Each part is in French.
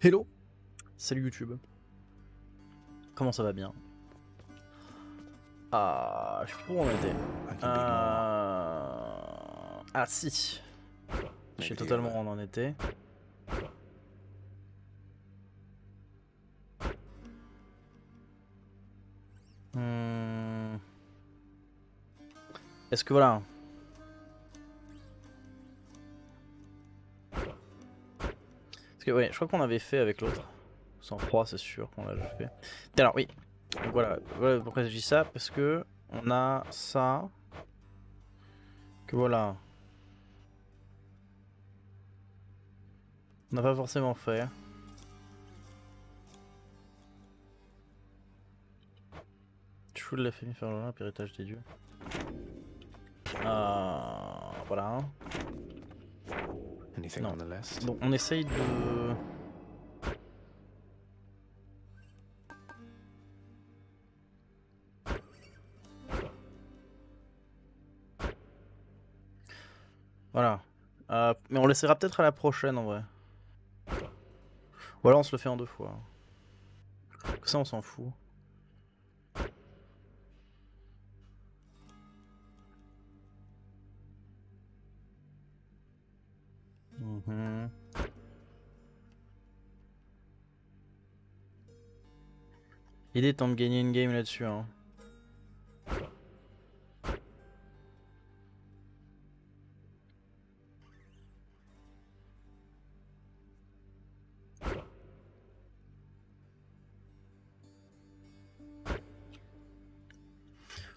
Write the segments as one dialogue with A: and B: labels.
A: Hello. Salut YouTube. Comment ça va bien? Ah, je sais pas où on était. Ah si. Je sais totalement où on en était. Est-ce que voilà. Parce que ouais, je crois qu'on avait fait avec l'autre. Sans froid, c'est sûr qu'on l'a déjà fait. Alors oui. Donc voilà pourquoi je dis ça, parce que on a ça. Que voilà. On n'a pas forcément fait. Chou de la famille faire l'Olympe, héritage des dieux. Voilà. Non. Donc on essaye de... Voilà. Mais on laissera peut-être à la prochaine en vrai. Ou alors on se le fait en 2 fois. Ça on s'en fout. L'idée étant de gagner une game là-dessus. Hein.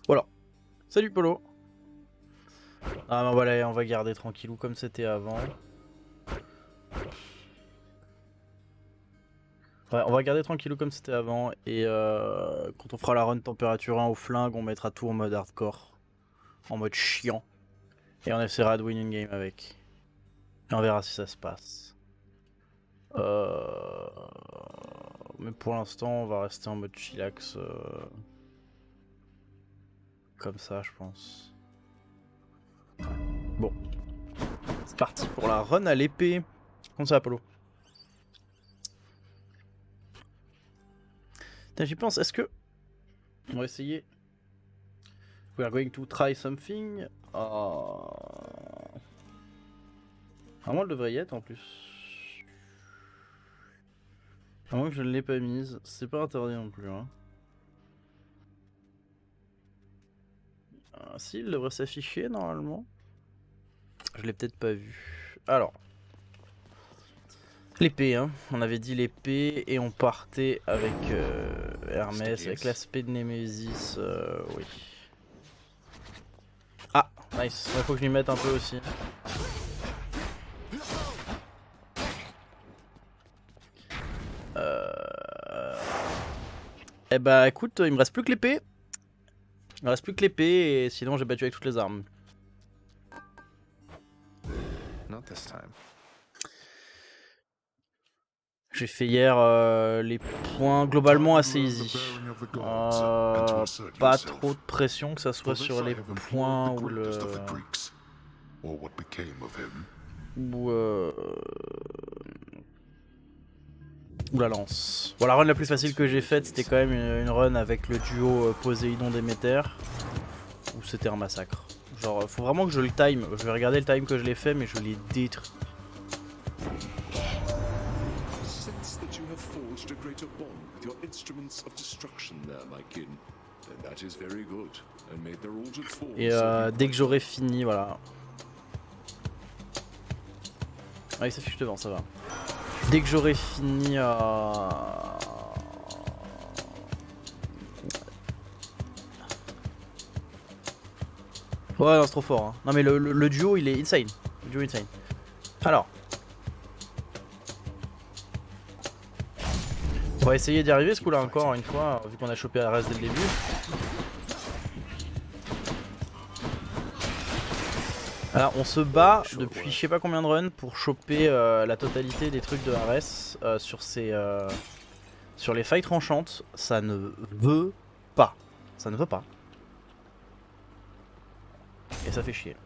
A: Voilà. Salut Polo. Ah non voilà, on va garder tranquillou comme c'était avant. Ouais, on va garder tranquillou comme c'était avant. Et quand on fera la run température 1 au flingue, on mettra tout en mode hardcore. En mode chiant. Et on essaiera de win une game avec. Et on verra si ça se passe. Mais pour l'instant, on va rester en mode chillax. Comme ça, je pense. Bon. C'est parti pour la run à l'épée. Comment ça, Apollo? J'y pense, est-ce que... On va essayer. We are going to try something. Ah, moi, elle devrait y être en plus. À moins que je ne l'ai pas mise. C'est pas interdit non plus. Hein. Si, il devrait s'afficher normalement. Je l'ai peut-être pas vu. Alors. L'épée, hein. On avait dit l'épée et on partait avec Hermès, avec l'aspect de Némésis. Oui. Ah, nice. Il faut que je m'y mette un peu aussi. Eh bah écoute, il me reste plus que l'épée. Il me reste plus que l'épée et sinon j'ai battu avec toutes les armes. J'ai fait hier les points globalement assez easy. Pas trop de pression que ça soit sur les points ou le... Ou la lance. Bon, la run la plus facile que j'ai faite, c'était quand même une run avec le duo Poséidon Déméter. Où c'était un massacre. Genre, faut vraiment que je le time. Je vais regarder le time que je l'ai fait, mais je l'ai détruit. Et dès que j'aurai fini, voilà. Ah, il s'affiche devant, ça va. Dès que j'aurai fini Ouais, non, c'est trop fort. Hein. Non, mais le duo, il est insane. Le duo est insane. Alors. On va essayer d'y arriver ce coup-là encore une fois, vu qu'on a chopé Ares dès le début. Alors, on se bat depuis je sais pas combien de runs pour choper la totalité des trucs de Ares sur les failles tranchantes. Ça ne veut pas. Ça ne veut pas. Et ça fait chier.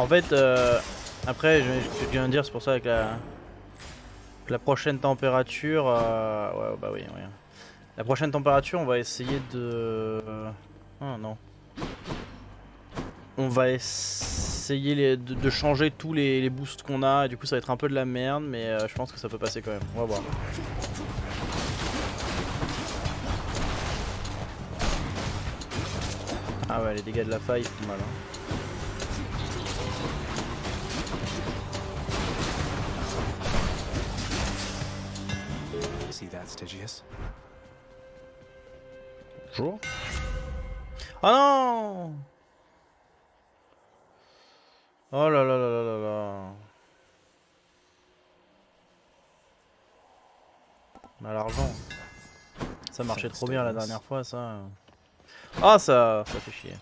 A: En fait, après, je viens de dire, c'est pour ça avec la prochaine température. Ouais, bah oui, oui. La prochaine température, on va essayer de. Oh non. On va essayer de changer tous les boosts qu'on a. Et du coup, ça va être un peu de la merde, mais je pense que ça peut passer quand même. On va voir. Ah ouais, les dégâts de la faille, ils font mal. Hein. Bonjour. Oh non! Oh là là là là là là. On a l'argent. Ça marchait trop bien la dernière fois, ça. Ah, ça fait chier.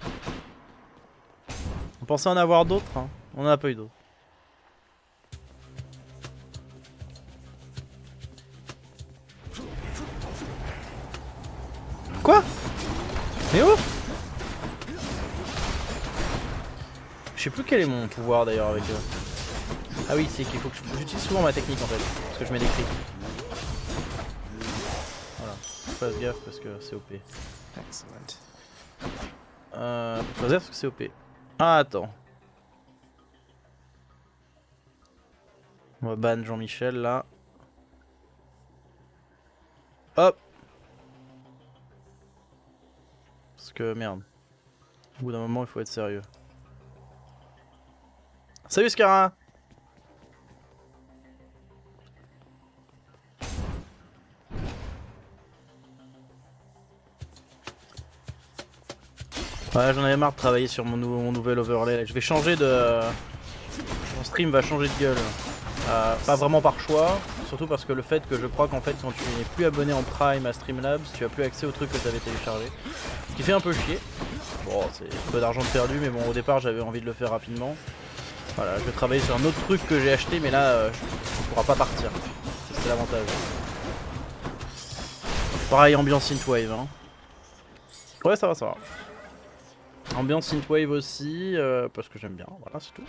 A: On pensait en avoir d'autres, hein. On en a pas eu d'autres. Quoi? Mais où? Je sais plus quel est mon pouvoir d'ailleurs avec eux. Ah oui, c'est qu'il faut que j'utilise souvent ma technique en fait, parce que je mets des clics. Voilà, je fasse gaffe parce que c'est OP. Faut faire gaffe parce que c'est OP. Ah attends. On va ban Jean-Michel là. Hop. Parce que merde. Au bout d'un moment il faut être sérieux. Salut Scara. Ouais, j'en avais marre de travailler sur mon nouvel overlay. Je vais changer de... Mon stream va changer de gueule. Pas vraiment par choix, surtout parce que le fait que je crois qu'en fait quand tu n'es plus abonné en Prime à Streamlabs, tu as plus accès aux trucs que tu avais téléchargé. Ce qui fait un peu chier. Bon, c'est un peu d'argent perdu, mais bon, au départ j'avais envie de le faire rapidement. Voilà, je vais travailler sur un autre truc que j'ai acheté, mais là, on pourra pas partir. C'est l'avantage. Pareil, ambiance synthwave. Hein. Ouais, ça va, ça va. Ambiance synthwave aussi, parce que j'aime bien, voilà, c'est tout.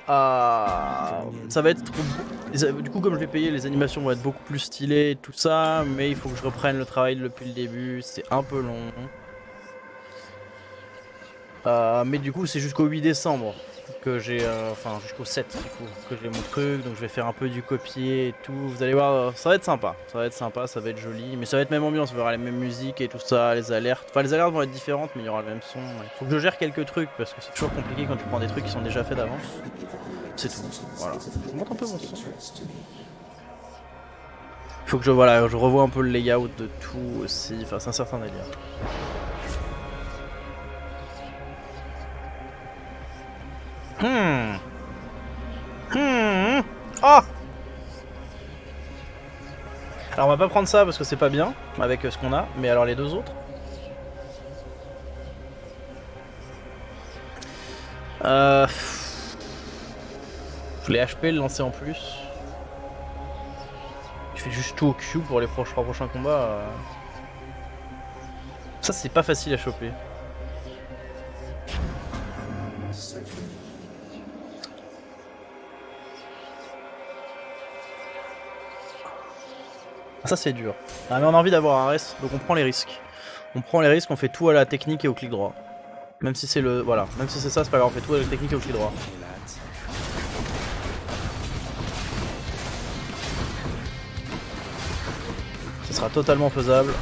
A: Ça va être... Du coup, comme je l'ai payé, les animations vont être beaucoup plus stylées et tout ça, mais il faut que je reprenne le travail depuis le début, c'est un peu long. Mais du coup, c'est jusqu'au 8 décembre que j'ai... enfin, jusqu'au 7 du coup, que j'ai mon truc, donc je vais faire un peu du copier et tout. Vous allez voir, ça va être sympa, ça va être sympa, ça va être joli, mais ça va être même ambiance, il y aura les mêmes musiques et tout ça, les alertes. Enfin, les alertes vont être différentes, mais il y aura le même son. Il faut que je gère quelques trucs, parce que c'est toujours compliqué quand tu prends des trucs qui sont déjà faits d'avance. C'est tout, voilà. Je monte un peu mon son. Il faut que je revoie un peu le layout de tout aussi, enfin c'est un certain délire. Oh. Alors on va pas prendre ça parce que c'est pas bien avec ce qu'on a, mais alors les deux autres. Les HP le lancer en plus. Je fais juste tout au Q pour les 3 prochains combats. Ça c'est pas facile à choper. Ça c'est dur. Ah, mais on a envie d'avoir un reste, donc on prend les risques. On prend les risques, on fait tout à la technique et au clic droit. Même si c'est le... Voilà, même si c'est ça, c'est pas grave, on fait tout à la technique et au clic droit. Ce sera totalement faisable.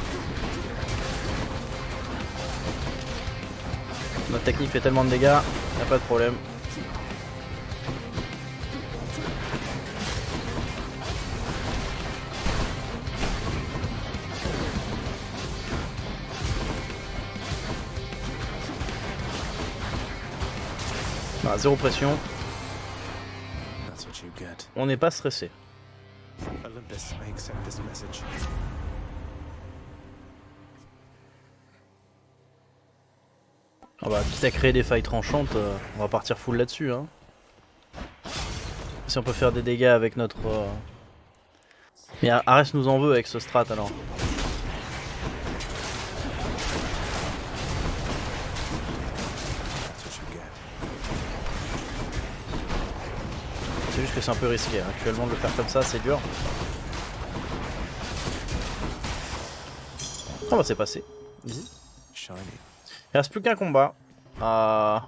A: Notre technique fait tellement de dégâts, y'a pas de problème. Voilà, zéro pression. On n'est pas stressé. Ah bah, quitte à créer des failles tranchantes, on va partir full là-dessus. Hein. Si on peut faire des dégâts avec notre... Mais Ares nous en veut avec ce strat alors. C'est juste que c'est un peu risqué. Actuellement de le faire comme ça, c'est dur. Oh bah c'est passé. Easy. Il reste plus qu'un combat. Bon,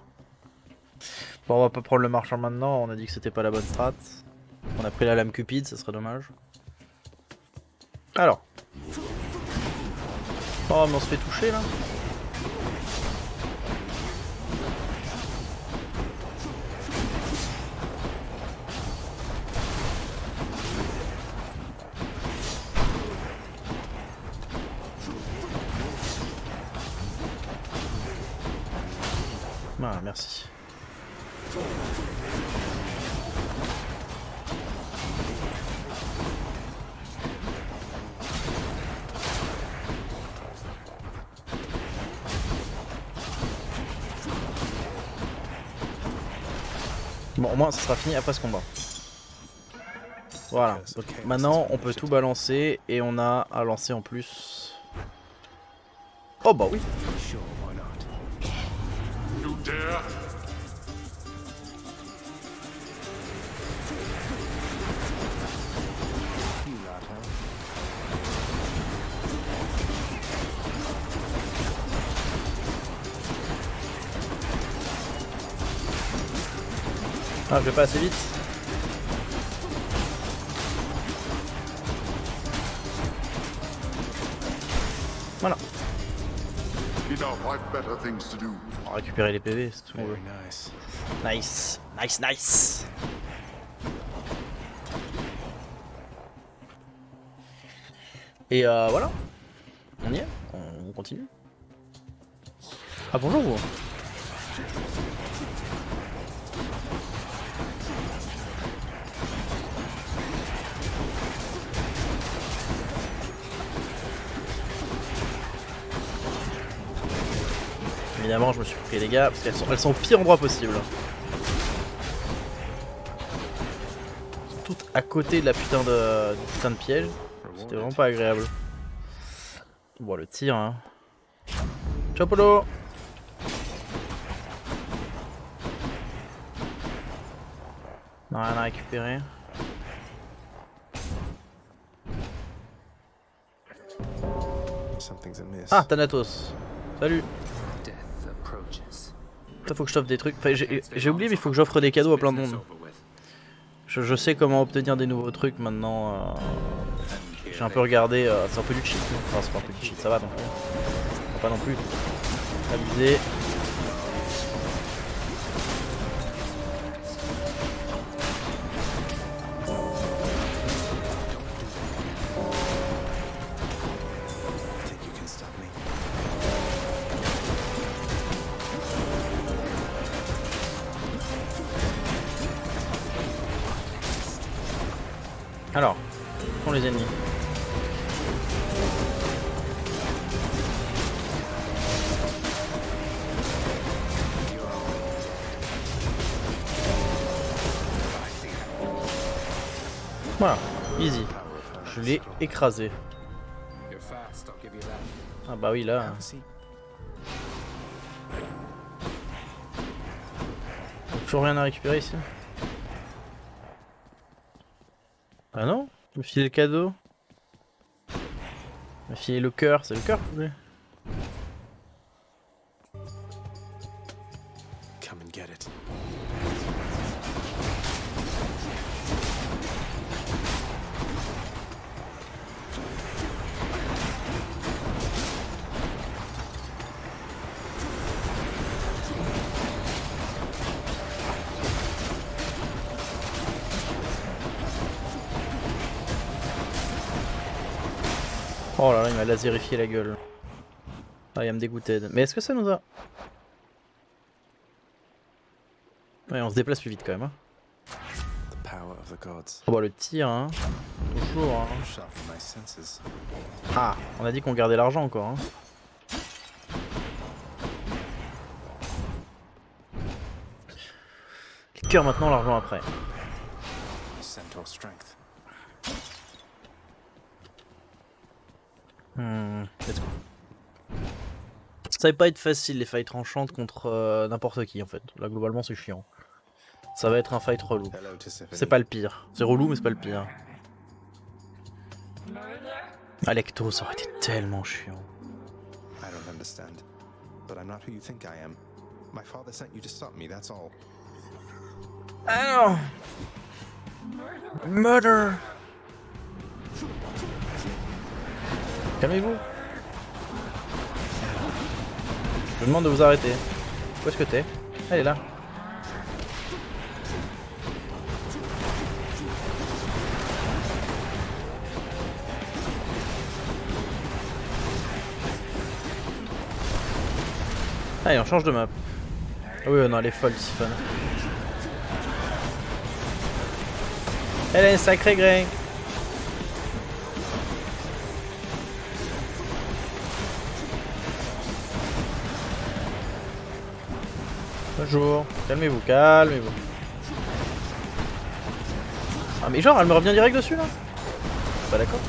A: on va pas prendre le marchand maintenant, on a dit que c'était pas la bonne strat. On a pris la lame cupide, ça serait dommage. Alors. Oh mais on se fait toucher là. Ah merci. Bon, au moins ça sera fini après ce combat. Voilà, donc maintenant on peut tout balancer et on a à lancer en plus. Oh bah oui. Ah, je vais pas assez vite. Voilà. On va récupérer les PV, c'est tout. Nice, nice, nice. Et voilà. On y est, on continue. Ah bonjour vous. Évidemment, je me suis pris les gars, parce qu'elles sont au pire endroit possible. Toutes à côté de la putain de piège. C'était vraiment pas agréable. Bon, le tir, hein. Ciao Polo. On a rien à récupérer. Ah, Thanatos. Salut. Ça faut que je t'offre des trucs. Enfin, j'ai oublié, mais il faut que j'offre des cadeaux à plein de monde. Je sais comment obtenir des nouveaux trucs maintenant. J'ai un peu regardé. C'est un peu du cheat. Enfin, c'est pas un peu du cheat, ça va non plus. Pas non plus. Abusé. Alors, où sont les ennemis? Voilà, easy. Je l'ai écrasé. Ah bah oui là. Toujours rien à récupérer ici. Ah non? Me filer le cadeau? Me filer le cœur, c'est le cœur que vous voulez? Oh là là, il m'a lasérifié la gueule. Ah, il va me dégoûter. Mais est-ce que ça nous a... Ouais, on se déplace plus vite quand même. Hein. Oh bah le tir, hein. Toujours, hein. Ah, on a dit qu'on gardait l'argent encore, hein. Les cœurs maintenant, l'argent après. Let's go. Ça va pas être facile les fights tranchantes contre n'importe qui en fait. Là globalement c'est chiant. Ça va être un fight relou.
B: Hello, Tisiphone.
A: C'est pas le pire. C'est relou, mais c'est pas le pire. Alecto, ça aurait été tellement chiant.
B: I don't understand, but I'm not who you think I am. My father sent you to stop me, that's all.
A: Alors. Murder. Calmez-vous. Je vous demande de vous arrêter. Où est-ce que t'es? Elle est là. Allez, on change de map. Ah oui, non, elle est folle, Tiffany. Elle est sacrée Grey. Bonjour. Calmez-vous, calmez-vous. Ah mais genre, elle me revient direct dessus là? Pas d'accord.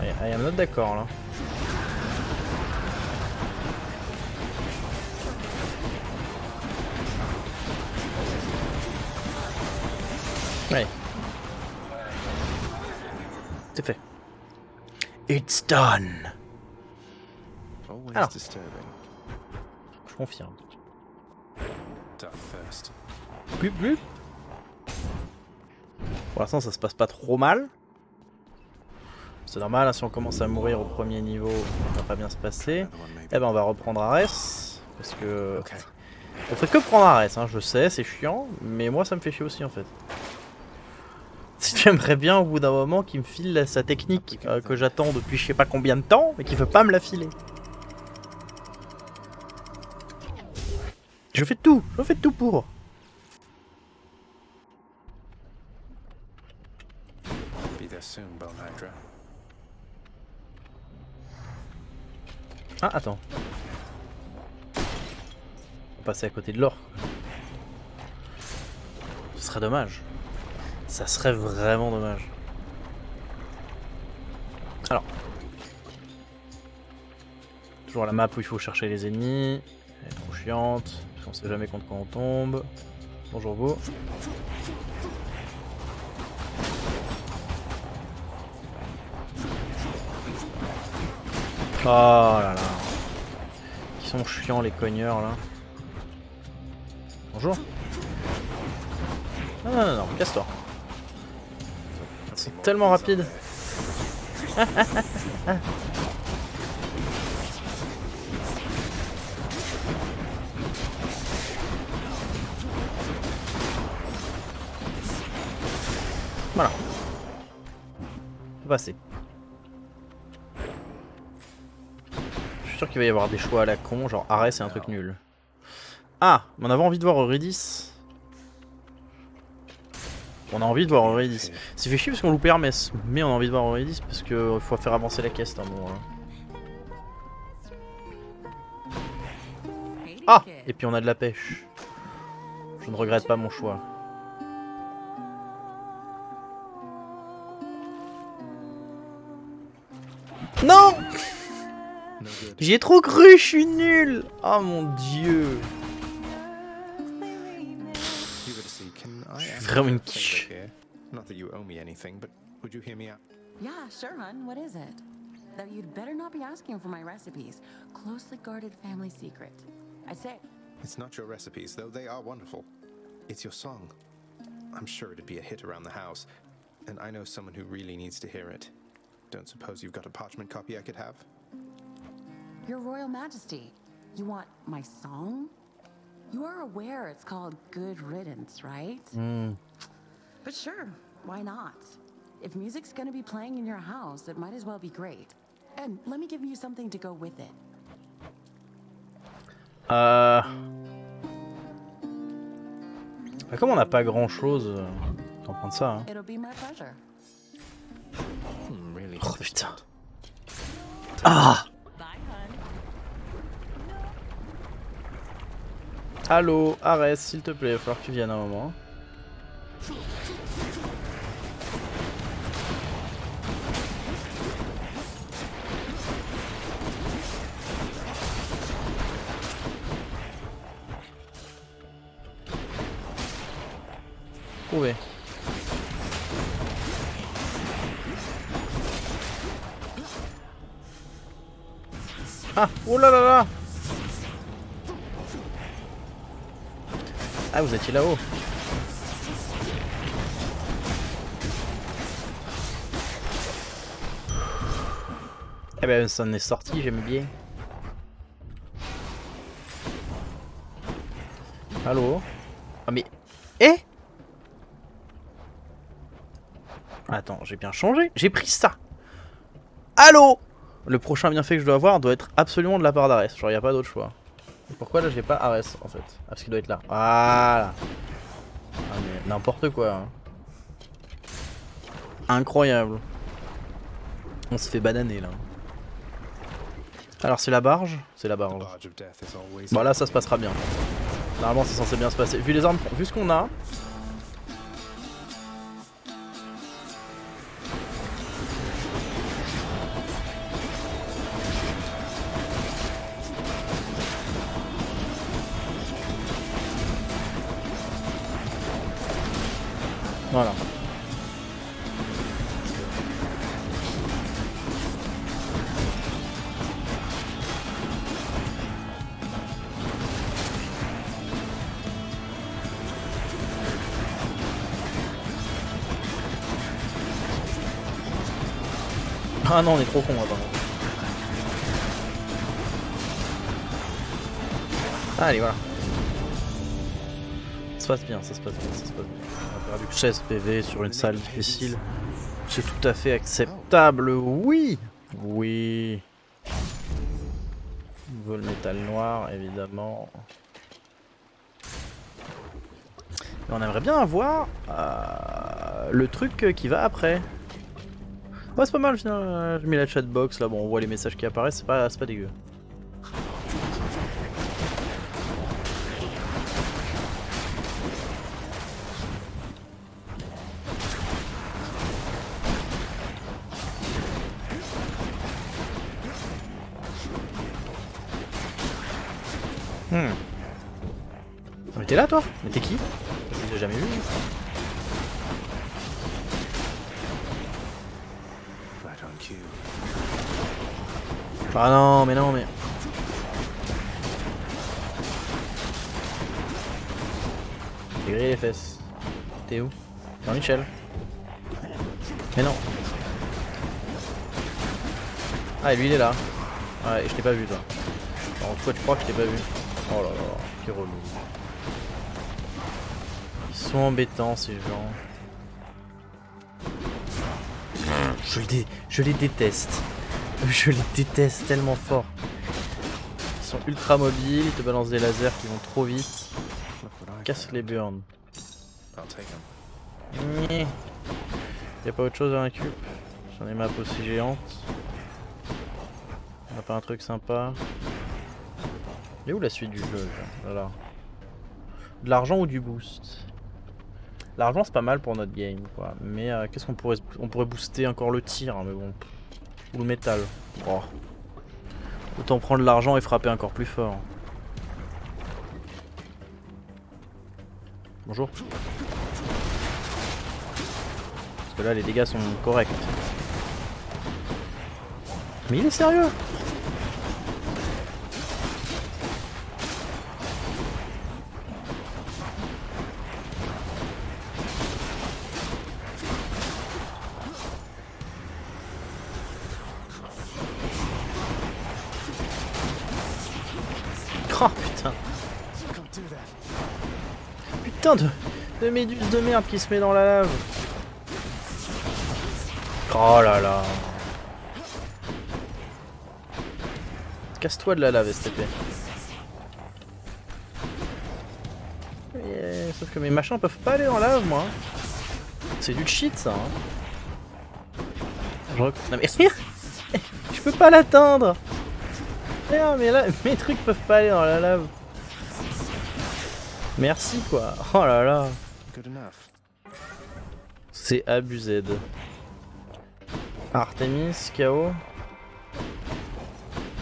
A: I am not d'accord là. Allez. C'est fait. It's done.
B: Always
A: Alors.
B: disturbing.
A: Je confirme.
B: Dark first.
A: Plus. Pour l'instant, ça se passe pas trop mal. C'est normal, hein, si on commence à mourir au premier niveau, ça va pas bien se passer.
B: Another one, maybe.
A: Eh ben, on va reprendre Ares. Parce que.
B: Okay.
A: On fait que prendre Ares, hein, je sais, c'est chiant, mais moi ça me fait chier aussi en fait. J'aimerais bien au bout d'un moment qu'il me file sa technique que j'attends depuis je sais pas combien de temps, mais qu'il veut pas me la filer. Je fais tout pour.
B: Be there soon, Bone Hydra.
A: Ah, attends. On va passer à côté de l'or. Ce serait dommage. Ça serait vraiment dommage. Alors. Toujours la map où il faut chercher les ennemis. Elle est trop chiante. On sait jamais contre quoi on tombe. Bonjour vous. Oh là là. Ils sont chiants les cogneurs là. Bonjour. Non, casse-toi. Ils sont tellement rapides. Voilà. Passer. Je suis sûr qu'il va y avoir des choix à la con, genre Ares c'est un truc nul. Ah, on avait envie de voir Eurydice. On a envie de voir Eurydice. C'est fait chier parce qu'on loupait Hermès, mais on a envie de voir Eurydice parce qu'il faut faire avancer la caisse à un moment. Ah, et puis on a de la pêche. Je ne regrette pas mon choix. Non!
B: No good.
A: J'y ai trop cru, je suis nul! Oh mon dieu!
B: Eurydice, can I
A: Je suis
B: ask
A: vraiment
B: you a
A: une
B: favor
A: quiche.
B: here? Not that you owe me anything, but would you hear me out?
C: Yeah, sure, hun. What is it? Though you'd better not be asking for my recipes. Closely guarded family secret. I'd say.
B: It's not your recipes, though they are wonderful. It's your song. I'm sure it'd be a hit around the house, and I know someone who really needs to hear it. Don't suppose you've got a parchment copy I could have?
C: Your Royal Majesty, you want my song? You are aware it's called Good Riddance, right? But sure, why not? If music's gonna be playing in your house, it might as well be great. And let me give you something to go with it.
A: Bah, comme on n'a pas grand chose, on va prendre ça. Hein.
C: It'll be my pleasure.
B: Really
A: Oh
B: interesting.
A: putain. Ah!
C: Bye, hun.
A: Allô, Ares, s'il te plaît, il va falloir que tu viennes un moment. trouver. Ah, oh là là là. Ah, vous étiez là-haut. Eh ben, ça en est sorti, j'aime bien. Allô? Ah mais... Eh? Attends, j'ai bien changé. J'ai pris ça. Allô? Le prochain bienfait que je dois avoir doit être absolument de la part d'Ares. Genre, y a pas d'autre choix. Et pourquoi là, j'ai pas Ares en fait? Ah, parce qu'il doit être là. Voilà. Ah, mais n'importe quoi. Hein. Incroyable. On se fait bananer là. Alors, c'est la barge? C'est la barge. Bon, là, ça se passera bien. Normalement, c'est censé bien se passer. Vu les armes, vu ce qu'on a. Voilà. Ah non, on est trop con là. Allez, voilà. Ça se passe bien, ça se passe bien, ça se passe bien. On a perdu 16 PV sur une salle difficile. C'est tout à fait acceptable, oui. Oui. Vol métal noir, évidemment. Mais on aimerait bien avoir le truc qui va après. Ouais, c'est pas mal, finalement. J'ai mis la chatbox, là, bon, on voit les messages qui apparaissent, c'est pas dégueu. Mais t'es là, toi? Mais t'es qui? Je l'ai jamais vu. Ah non, mais non, mais... J'ai grillé les fesses. T'es où? Jean-Michel. Mais non. Ah, et lui il est là. Ouais, et je t'ai pas vu, toi. Alors, toi, tu crois que je t'ai pas vu? Oh là là, quel relou. Ils sont embêtants, ces gens. Je les déteste. Je les déteste tellement fort. Ils sont ultra mobiles, ils te balancent des lasers qui vont trop vite. Casse les burns. Y'a pas autre chose à récup? J'en ai ma map aussi géante. On a pas un truc sympa? Et où la suite du jeu? Voilà. De l'argent ou du boost? L'argent c'est pas mal pour notre game quoi. Mais qu'est-ce qu'on pourrait... On pourrait booster encore le tir hein, mais bon. Ou le métal. Oh. Autant prendre l'argent et frapper encore plus fort. Bonjour. Parce que là les dégâts sont corrects. Mais il est sérieux? Oh putain. Putain de méduse de merde qui se met dans la lave. Oh là là. Casse-toi de la lave STP. Yeah, sauf que mes machins peuvent pas aller dans la lave moi. C'est du cheat ça. Hein. Non mais je peux pas l'atteindre. Mais là, mes trucs peuvent pas aller dans la lave. Merci quoi. Oh là là. C'est abusé. Artemis, KO.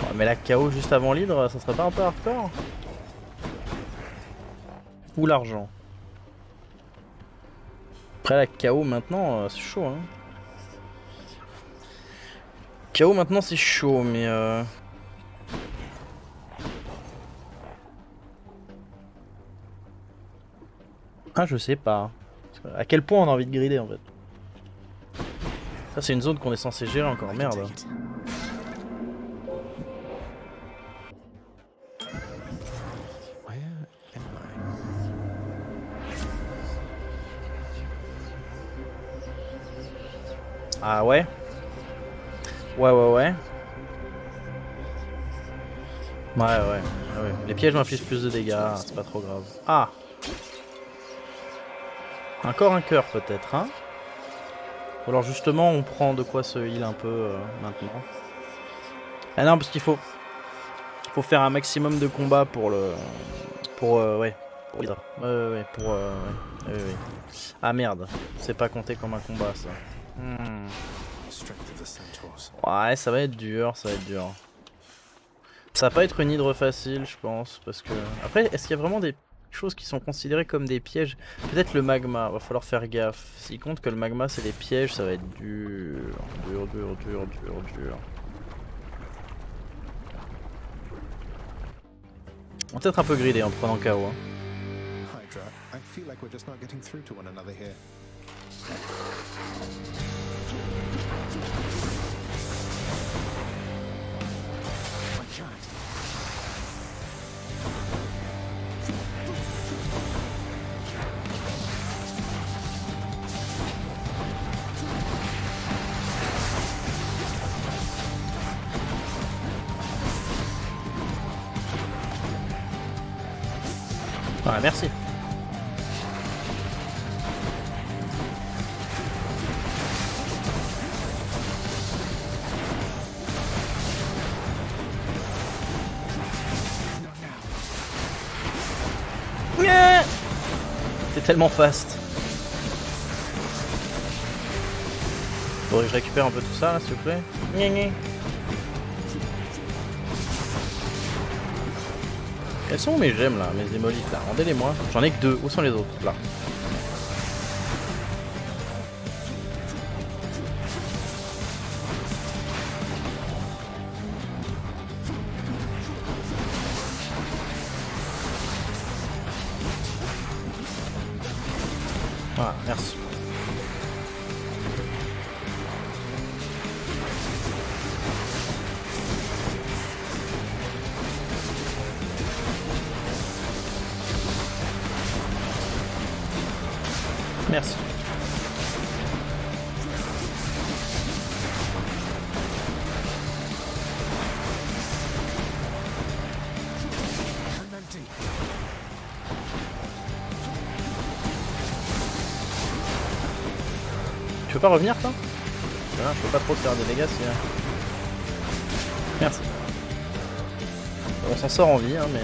A: Oh, mais la KO juste avant l'hydre, ça serait pas un peu hardcore? Ou l'argent? Après la KO maintenant, c'est chaud hein. KO maintenant c'est chaud mais ah je sais pas. À quel point on a envie de grider en fait. Ça c'est une zone qu'on est censé gérer encore, merde. Ah ouais. Ouais. Ouais. Les pièges m'infligent plus de dégâts, c'est pas trop grave. Ah. Encore un cœur peut-être, hein. Ou alors justement on prend de quoi se heal un peu maintenant. Ah non parce qu'il faut faire un maximum de combats pour le... ouais. Ah merde, c'est pas compté comme un combat ça. Ouais ça va être dur, ça va être dur. Ça va pas être une hydre facile je pense parce que... Après est-ce qu'il y a vraiment des choses qui sont considérées comme des pièges? Peut-être le magma, va falloir faire gaffe. S'il compte que le magma c'est des pièges ça va être dur. On va peut-être un peu grider en prenant KO hein.
B: Hydra, I feel like we're just not getting through to one another here. I can't.
A: Ouais, merci. Yeah. T'es tellement fast. Faudrait que je récupère un peu tout ça là s'il vous plaît. Gna. Quels sont mes gemmes là, mes hémolithes là? Rendez-les-moi. J'en ai que 2. Où sont les autres? Là. Voilà, merci. Merci. Tu peux pas revenir toi? Voilà, je peux pas trop te faire des dégâts si... Merci. On s'en sort en vie hein mais...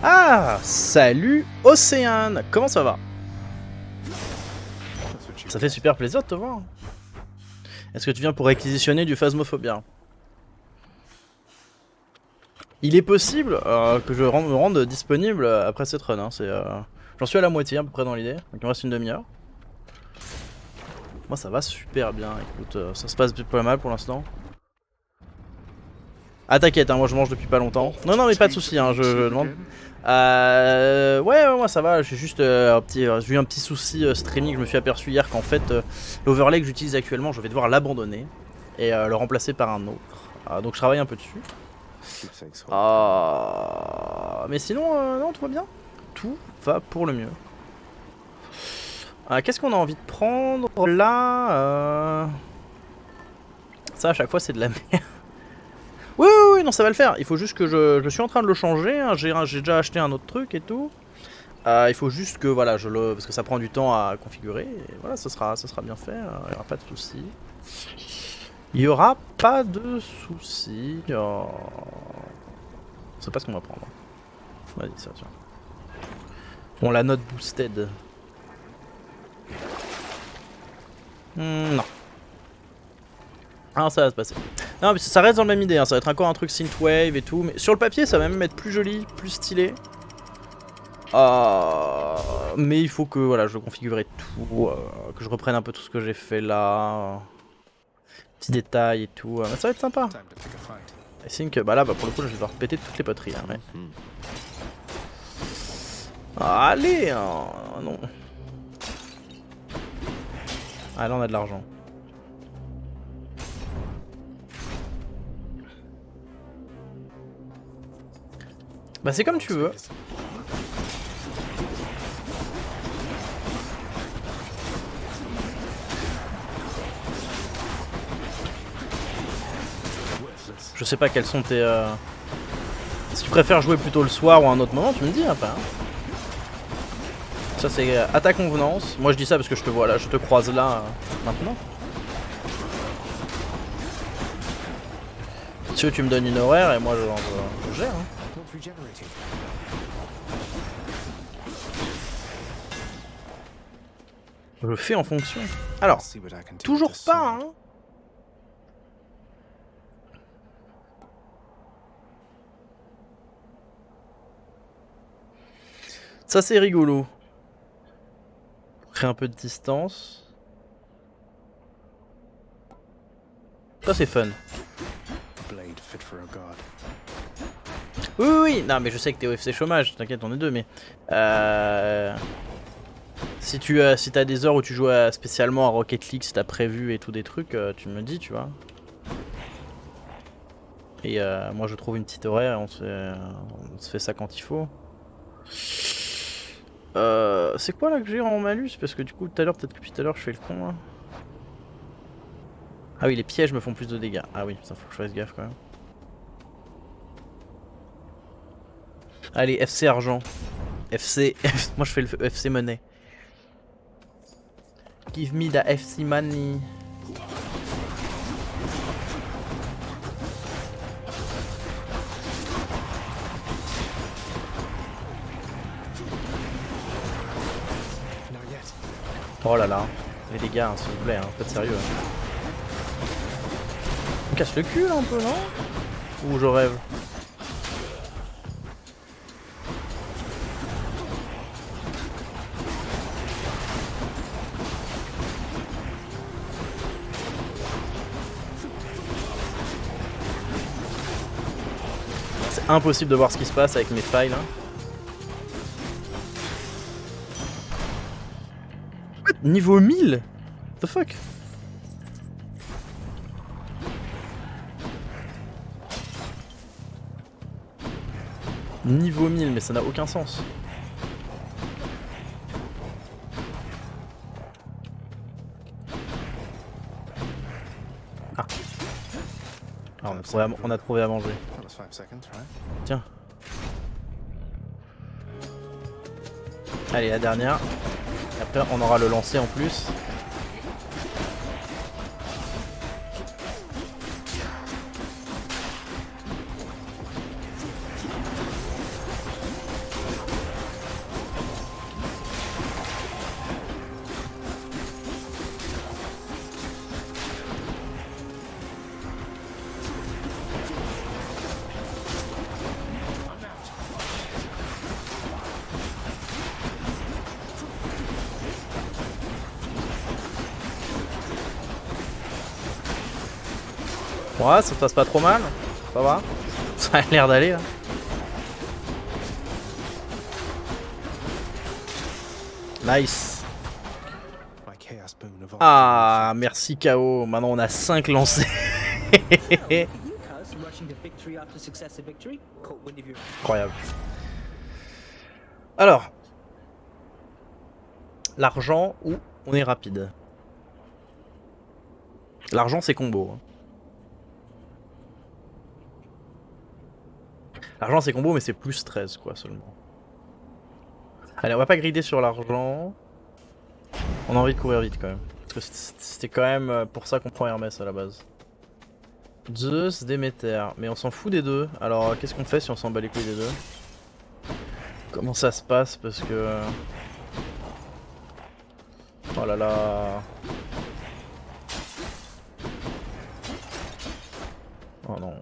A: Ah, salut Océane, comment ça va? Ça fait super plaisir de te voir. Est-ce que tu viens pour réquisitionner du Phasmophobia? Il est possible que je me rende disponible après cette run. Hein. J'en suis à la moitié à peu près dans l'idée, donc il me reste une demi-heure. Moi ça va super bien, écoute, ça se passe pas mal pour l'instant. Ah t'inquiète, hein, moi je mange depuis pas longtemps. Non mais pas de soucis, hein, je demande. Ouais, moi ça va, j'ai juste j'ai eu un petit souci streaming, je me suis aperçu hier qu'en fait l'overlay que j'utilise actuellement je vais devoir l'abandonner et le remplacer par un autre. Donc je travaille un peu dessus. Mais sinon, non, tout va bien. Tout va pour le mieux. Qu'est-ce qu'on a envie de prendre là Ça à chaque fois c'est de la merde. Oui, non, ça va le faire. Il faut juste que je suis en train de le changer. Hein. J'ai déjà acheté un autre truc et tout. Il faut juste que voilà, parce que ça prend du temps à configurer. Et voilà, ça sera bien fait. Il n'y aura pas de soucis. Il n'y aura pas de soucis. Oh. Je sais pas ce qu'on va prendre. Vas-y, ça tiens. On la note boosted. Non. Ah, ça va se passer. Non, mais ça reste dans la même idée, hein. Ça va être encore un truc synthwave et tout. Mais sur le papier, ça va même être plus joli, plus stylé. Mais il faut que voilà, je configurerai tout, que je reprenne un peu tout ce que j'ai fait là. Petits détails et tout. Mais ça va être sympa.
B: Time to pick a fight.
A: I think, bah là, pour le coup, je vais devoir péter toutes les poteries. Hein, mais... Allez, non. Ah là, on a de l'argent. Bah c'est comme tu veux. Je sais pas quels sont tes... Si tu préfères jouer plutôt le soir ou à un autre moment, tu me dis un peu. Hein. Ça c'est à ta convenance. Moi je dis ça parce que je te vois là, je te croise là maintenant. Si tu veux, tu me donnes une horaire et moi je gère. Hein. Je le fais en fonction. Alors, toujours pas, hein. Ça c'est rigolo. Créer un peu de distance. Ça c'est fun. Oui, oui, oui, non mais je sais que t'es au FC chômage, t'inquiète, on est deux, mais... Si t'as des heures où tu joues spécialement à Rocket League, si t'as prévu et tout des trucs, tu me dis, tu vois. Et moi je trouve une petite horaire et on se fait ça quand il faut. C'est quoi là que j'ai en malus? Parce que du coup tout à l'heure, peut-être que depuis tout à l'heure je fais le con là. Ah oui, les pièges me font plus de dégâts. Ah oui, ça faut que je fasse gaffe quand même. Allez, FC argent. FC... Moi je fais le FC monnaie. Give me the FC money. Oh là là, les dégâts, hein, s'il vous plaît, hein, faites sérieux. Hein. On casse le cul là, un peu, non? Ou je rêve? C'est impossible de voir ce qui se passe avec mes failles là. Niveau 1000? What the fuck? Niveau 1000, mais ça n'a aucun sens. Ah. Ah, on a trouvé à manger. Tiens. Allez, la dernière. Après, on aura le lancer en plus. Ouais, ça se passe pas trop mal. Ça va. Ça a l'air d'aller là. Nice. Ah, merci KO. Maintenant on a 5 lancers. Incroyable. Alors. L'argent ou on est rapide. L'argent c'est combo. Hein. L'argent c'est combo mais c'est plus 13 quoi seulement. Allez, on va pas grider sur l'argent. On a envie de courir vite quand même. Parce que c'était quand même pour ça qu'on prend Hermès à la base. Zeus, Déméter. Mais on s'en fout des deux. Alors qu'est-ce qu'on fait si on s'en bat les couilles des deux? comment ça se passe parce que... Oh là là. Oh non.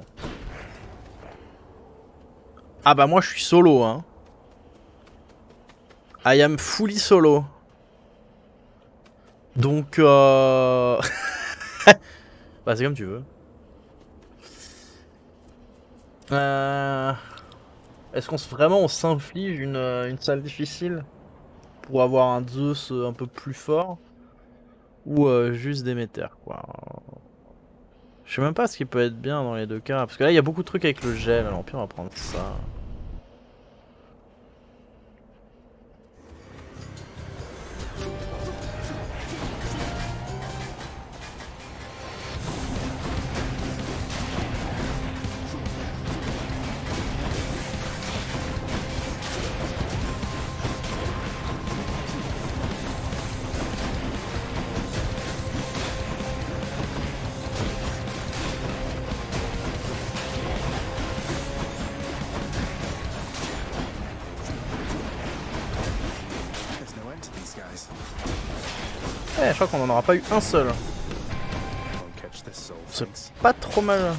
A: Ah bah moi je suis solo hein. I am fully solo. Donc bah c'est comme tu veux. Est-ce qu'on vraiment on s'inflige une salle difficile pour avoir un Zeus un peu plus fort ou juste Déméter quoi. Je sais même pas ce qui peut être bien dans les deux cas parce que là il y a beaucoup de trucs avec le gel alors puis on va prendre ça.
B: There's no end to these guys.
A: Je crois qu'on en aura pas eu un seul.
B: Won't catch this soul,
A: C'est
B: thanks.
A: pas trop mal.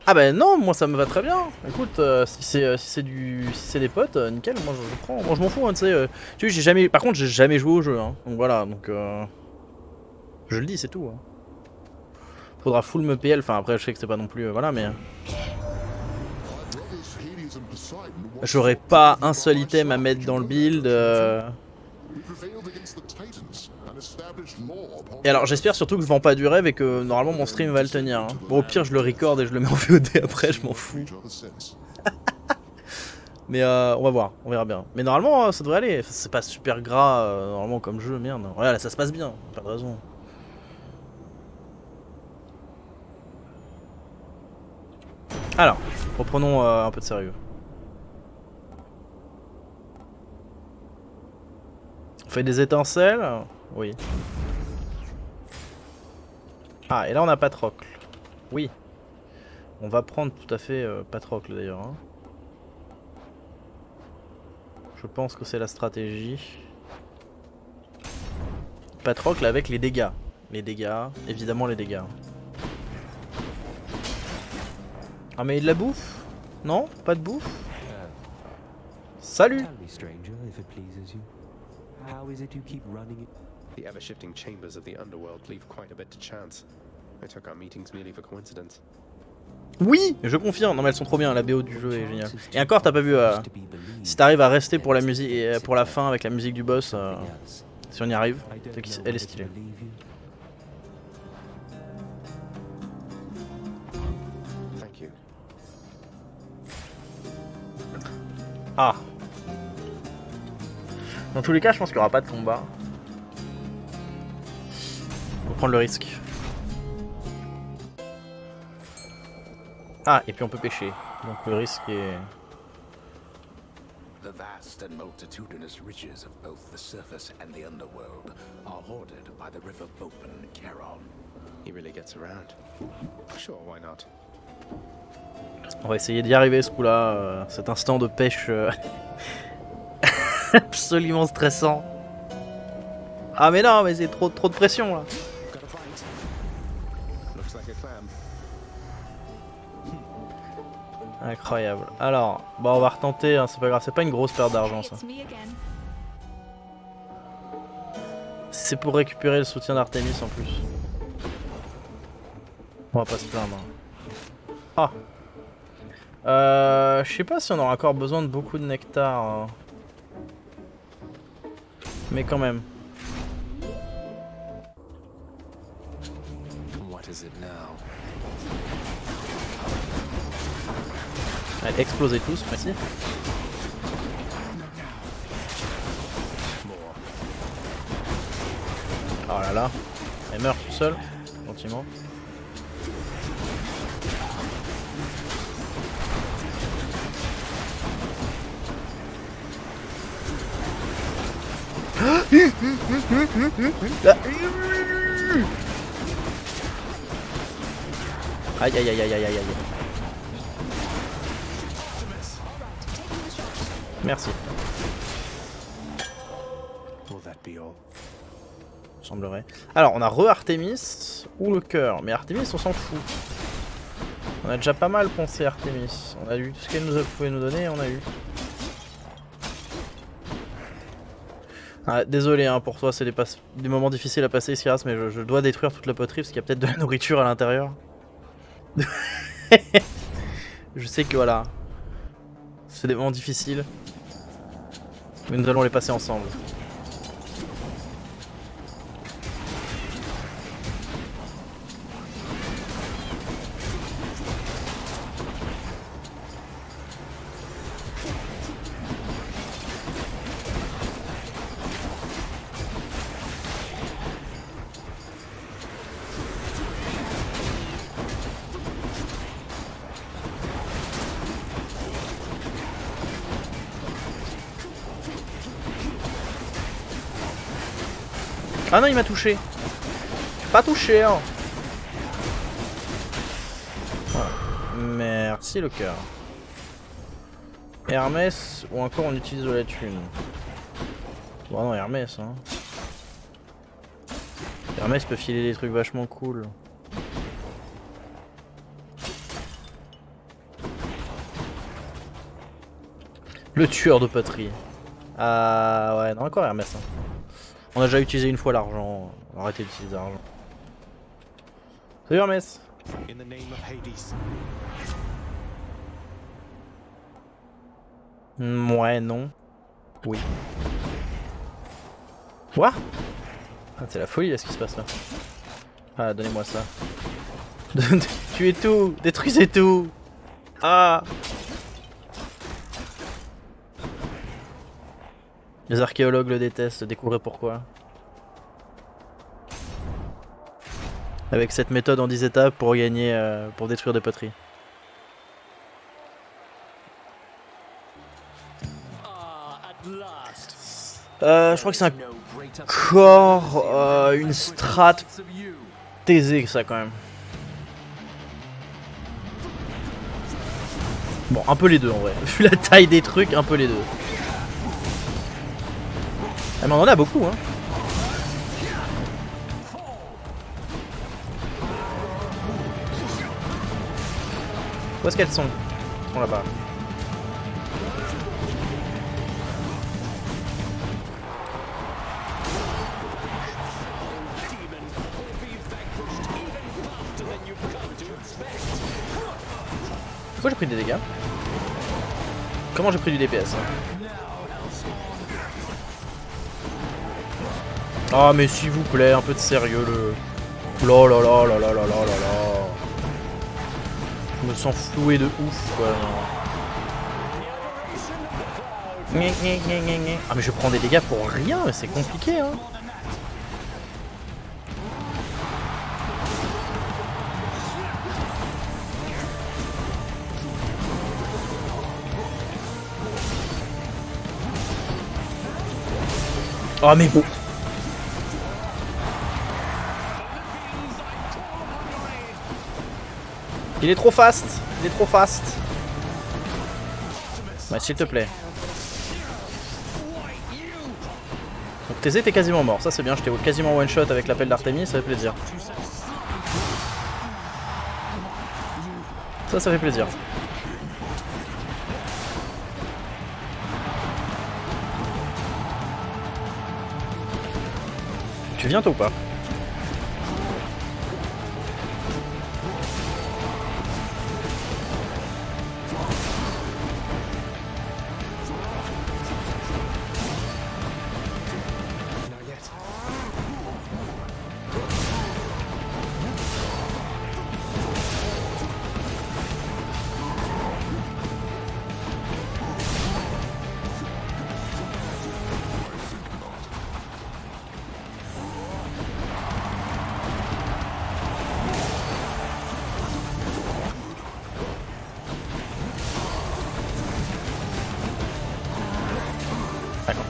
A: Ah bah non, moi ça me va très bien. Écoute, si c'est des potes, nickel. Moi je prends. Moi je m'en fous, hein, tu sais. Tu sais, j'ai jamais. Par contre, j'ai jamais joué au jeu. Hein, donc voilà, donc je le dis, c'est tout. Hein. Faudra full me PL. Enfin après, je sais que c'est pas non plus. Voilà, mais j'aurais pas un seul item à mettre dans le build. Et alors j'espère surtout que je vends pas du rêve et que normalement mon stream va le tenir. Hein. Bon au pire je le record et je le mets en VOD après, je m'en fous. Mais on va voir, on verra bien. Mais normalement ça devrait aller, c'est pas super gras normalement comme jeu, merde. Voilà là ça se passe bien, pas de raison. Alors, reprenons un peu de sérieux. On fait des étincelles? Oui. Ah, et là on a Patrocle. Oui. On va prendre tout à fait Patrocle d'ailleurs. Hein. Je pense que c'est la stratégie. Patrocle avec les dégâts. Les dégâts, évidemment les dégâts. Ah mais de la bouffe? Non? Pas de bouffe? Salut!
D: Tell me, stranger, if it pleases you. How is it you keep running it?
B: The ever-shifting chambers of the underworld leave quite a bit to chance. I took our meetings merely for coincidence.
A: Oui, je confirme. Non mais elles sont trop bien, la BO du jeu est géniale. Et encore t'as pas vu, si t'arrives à rester pour la musique et pour la fin avec la musique du boss, si on y arrive, elle est stylée.
B: Thank you.
A: Ah. Dans tous les cas, je pense qu'il n'y aura pas de combat. Faut prendre le risque. Ah, et puis on peut pêcher. Donc le risque est...
E: The vast and multitudinous riches of both the surface and the underworld are hoarded by the river Bopen Charon.
B: He really gets around. Sure, why not?
A: On va essayer d'y arriver ce coup-là. Cet instant de pêche absolument stressant. Ah mais non, mais c'est trop de pression là.
B: Got a bite. Looks like a clam.
A: Incroyable. Alors, bon, on va retenter, hein, c'est pas grave, c'est pas une grosse perte d'argent ça. C'est pour récupérer le soutien d'Artemis en plus. On va pas se plaindre. Ah. Je sais pas si on aura encore besoin de beaucoup de nectar. Hein. Mais quand même.
B: What is it now?
A: Allez, explosez tous, merci. Oh là là. Elle meurt tout seul, gentiment. Aïe aïe aïe aïe aïe aïe aïe. Merci.
B: Will that be all?
A: Semblerait. Alors, on a re-Artemis ou le cœur. Mais Artemis, on s'en fout. On a déjà pas mal poncé Artemis. On a eu tout ce qu'elle pouvait nous donner, on a eu. Ah, désolé hein, pour toi, c'est des moments difficiles à passer, Siras, mais je dois détruire toute la poterie parce qu'il y a peut-être de la nourriture à l'intérieur. Je sais que voilà. C'est des moments difficiles. Mais nous allons les passer ensemble. Ah non, il m'a touché. Pas touché, hein. Voilà. Merci le cœur. Hermès ou encore on utilise de la thune. Bon non, Hermès hein. Hermès peut filer des trucs vachement cool. Le tueur de poterie. Ah ouais, non encore Hermès hein. On a déjà utilisé une fois l'argent. Arrêtez d'utiliser l'argent. Salut Hermès.
B: In the name of Hades.
A: Ouais, non. Oui. Quoi? Ah, c'est la folie là ce qui se passe là. Ah, donnez-moi ça. Tuez tout! Détruisez tout! Ah! Les archéologues le détestent, découvrez pourquoi. Avec cette méthode en 10 étapes pour gagner, pour détruire des poteries. Je crois que c'est un corps, une strat taisée ça quand même. Bon, un peu les deux en vrai. Vu la taille des trucs, un peu les deux. Ah, mais on en a beaucoup, hein. Où est-ce qu'elles sont? Elles sont là-bas. Pourquoi j'ai pris des dégâts? Comment j'ai pris du DPS? Ah mais s'il vous plaît, un peu de sérieux le... Oh là là là là là là là là. Je me sens floué de ouf quoi. Ah mais je prends des dégâts pour rien, mais c'est compliqué hein. Oh mais bon. Il est trop fast, il est trop fast. Ouais, s'il te plaît. Donc Thésée t'es quasiment mort, ça c'est bien, je t'ai quasiment one shot avec l'appel d'Artemis, ça fait plaisir. Ça fait plaisir. Tu viens toi ou pas?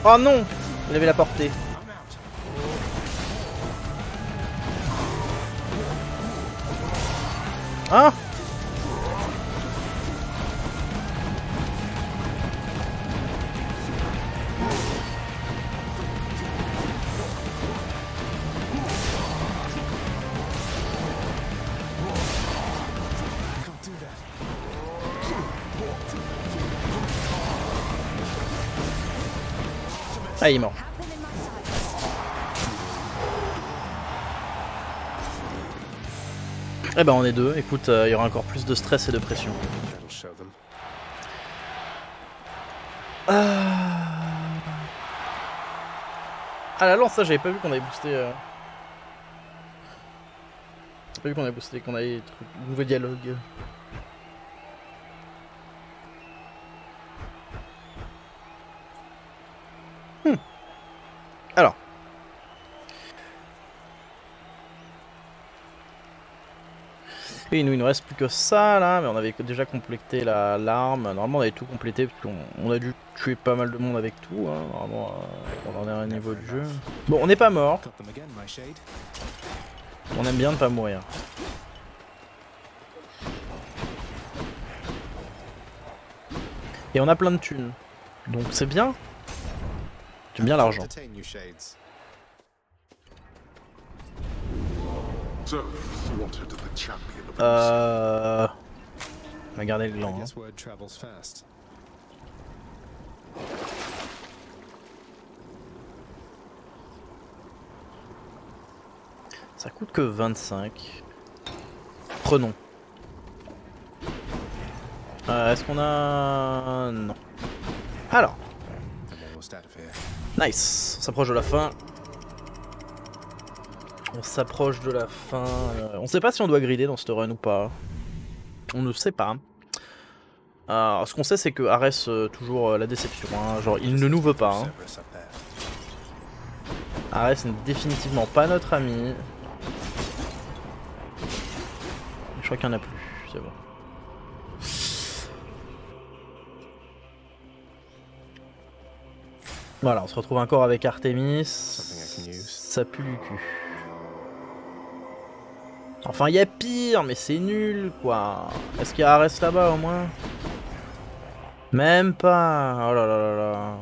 A: Oh non! Il avait la portée. Ah! Ah, il est mort. Eh ben on est deux, écoute, il y aura encore plus de stress et de pression.
B: That'll show them.
A: Ah la lance, ça j'avais pas vu qu'on avait boosté. J'ai pas vu qu'on avait boosté, qu'on avait nouveau dialogue. Alors. Et nous il nous reste plus que ça là, mais on avait déjà complété l'arme. Normalement on avait tout complété parce qu'on a dû tuer pas mal de monde avec tout, hein, vraiment dans le dernier niveau du jeu. Bon, on n'est pas mort,
B: Got them again, my shade.
A: on aime bien ne pas mourir. Et on a plein de thunes, donc c'est bien. J'aime bien l'argent.
B: Detain you, shades.
F: So, thwarted the champion of
A: On va garder le
B: I
A: gland. Hein.
B: guess word travels fast.
A: Ça coûte que 25. Prenons. Est-ce qu'on a... Non. Alors,
B: I'm almost out of here.
A: nice. On s'approche de la fin. On s'approche de la fin. On sait pas si on doit grider dans cette run ou pas. On ne sait pas. Ce qu'on sait, c'est que Ares, toujours la déception. Hein. Genre, il ne nous veut pas. Hein.
B: Cerberus up there.
A: Ares n'est définitivement pas notre ami. Je crois qu'il n'y en a plus, c'est bon. Voilà, on se retrouve encore avec Artemis.
B: Something I can use.
A: Ça pue du cul. Enfin, il y a pire, mais c'est nul, quoi. Est-ce qu'il y a Ares là-bas, au moins? Même pas. Oh là là là là.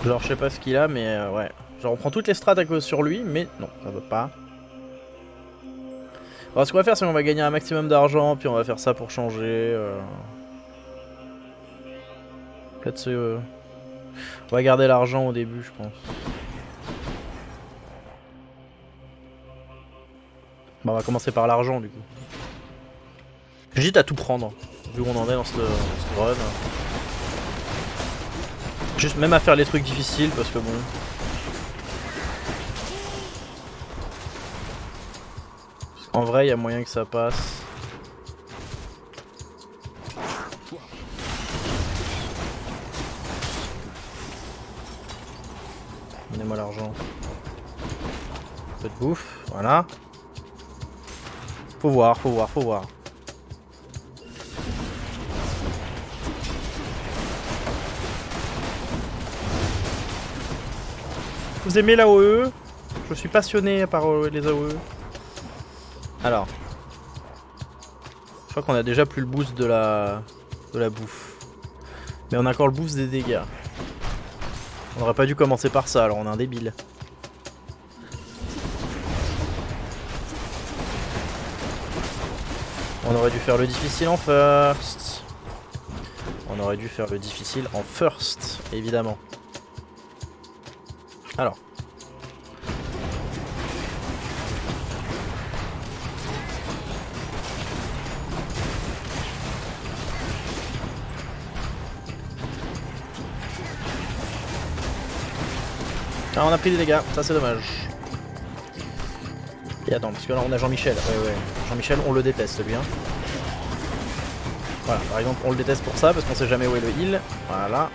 A: Genre, je sais pas ce qu'il a, mais ouais. Genre, on prend toutes les strats à cause sur lui, mais non, ça veut pas. Alors, ce qu'on va faire, c'est qu'on va gagner un maximum d'argent, puis on va faire ça pour changer. Peut-être on va garder l'argent au début, je pense. Bon, on va commencer par l'argent, du coup. J'hésite à tout prendre, vu où on en est dans ce run. Juste même à faire les trucs difficiles, parce que bon... En vrai, il y a moyen que ça passe. Donnez-moi l'argent. Un peu de bouffe, voilà. Faut voir, faut voir, faut voir. Vous aimez l'AOE? Je suis passionné par les AOE. Alors, je crois qu'on a déjà plus le boost de la bouffe. Mais on a encore le boost des dégâts. On aurait pas dû commencer par ça, alors on est un débile. On aurait dû faire le difficile en first. On aurait dû faire le difficile en first, évidemment. Alors. Ah, on a pris des dégâts, ça c'est dommage. Et attends, parce que là on a Jean-Michel. Ouais. Jean-Michel, on le déteste lui. Hein. Voilà, par exemple, on le déteste pour ça, parce qu'on sait jamais où est le heal. Voilà.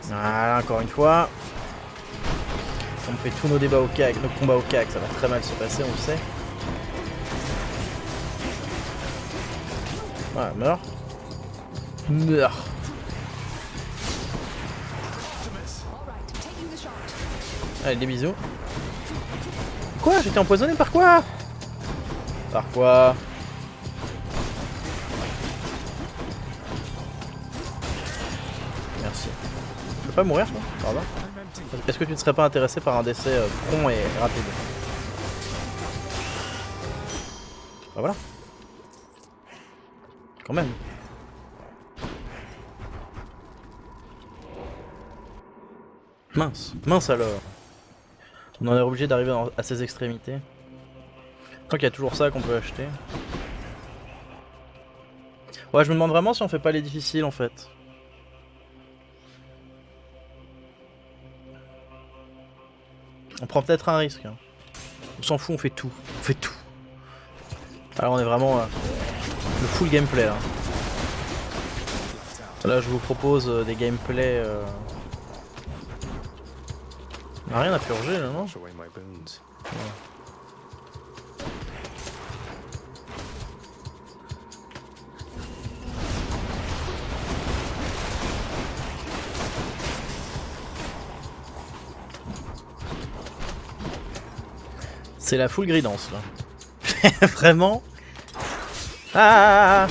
A: Voilà, encore une fois. On fait tous nos débats au CAC, nos combats au CAC, ça va très mal se passer, on le sait. Voilà, meurs. Meurs. Allez, des bisous. Quoi? J'étais empoisonné par quoi? Par quoi? Merci. Je peux pas mourir toi? Pardon. Est-ce que tu ne serais pas intéressé par un décès prompt et rapide? Bah voilà. Quand même. Mince. Mince alors. On en est obligé d'arriver à ces extrémités. Je crois qu'il y a toujours ça qu'on peut acheter. Ouais, je me demande vraiment si on fait pas les difficiles en fait. On prend peut-être un risque. Hein. On s'en fout, on fait tout. On fait tout. Alors on est vraiment le full gameplay là. Là je vous propose des gameplays. On a rien à purger là, non?
B: Wash away my boons.
A: C'est la full gridance là. Vraiment. Ah,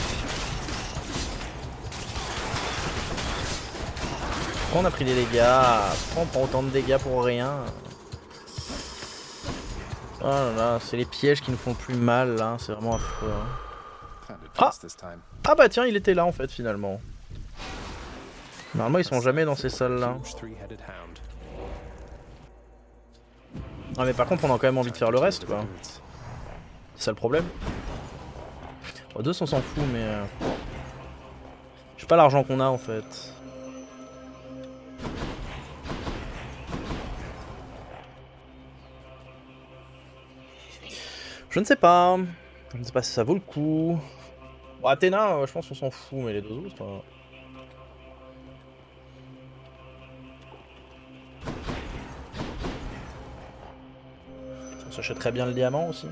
A: on a pris des dégâts. On prend autant de dégâts pour rien. Oh là là, c'est les pièges qui nous font plus mal là. C'est vraiment affreux. Hein. Ah bah tiens, il était là en fait finalement. Normalement ils sont jamais dans ces salles là. Ah mais par contre on a quand même envie de faire le reste quoi. C'est ça le problème. Bon, deux on s'en fout mais... je sais pas l'argent qu'on a en fait. Je ne sais pas. Je ne sais pas si ça vaut le coup. Bon Athéna je pense qu'on s'en fout mais les deux autres... On s'achèterait bien le diamant aussi.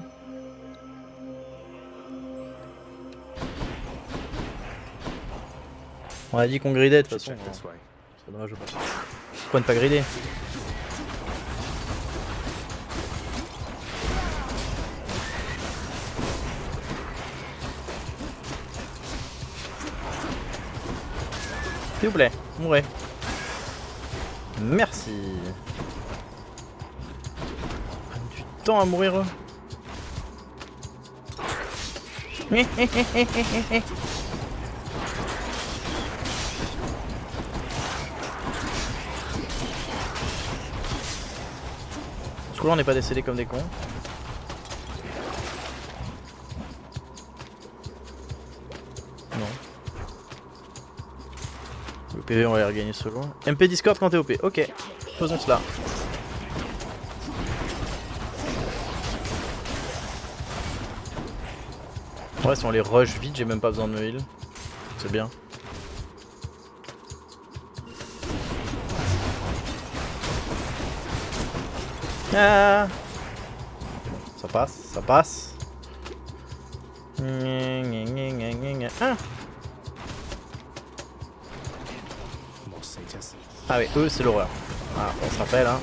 A: On a dit qu'on gridait de toute façon. C'est dommage de pas. Pourquoi ne pas grider? S'il vous plaît, mourrez. Merci. Du temps à mourir. Du coup là on n'est pas décédé comme des cons. Non. Le PV on va les regagner solo. MP Discord quand t'es OP, ok. Faisons cela. Ouais si on les rush vite j'ai même pas besoin de me heal. C'est bien. Ah, ça passe, ça passe. Ah. Ah oui, eux c'est l'horreur. Ah, on se rappelle hein.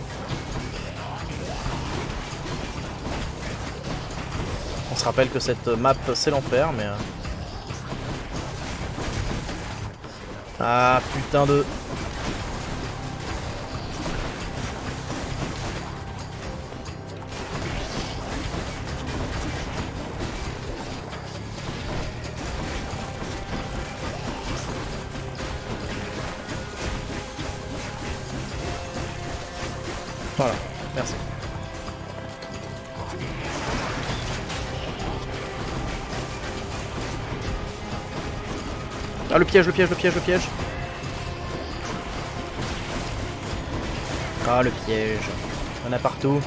A: On se rappelle que cette map c'est l'enfer mais... Ah putain de... Voilà, merci. Ah le piège, le piège, le piège, le piège. Ah le piège. Il y en a partout.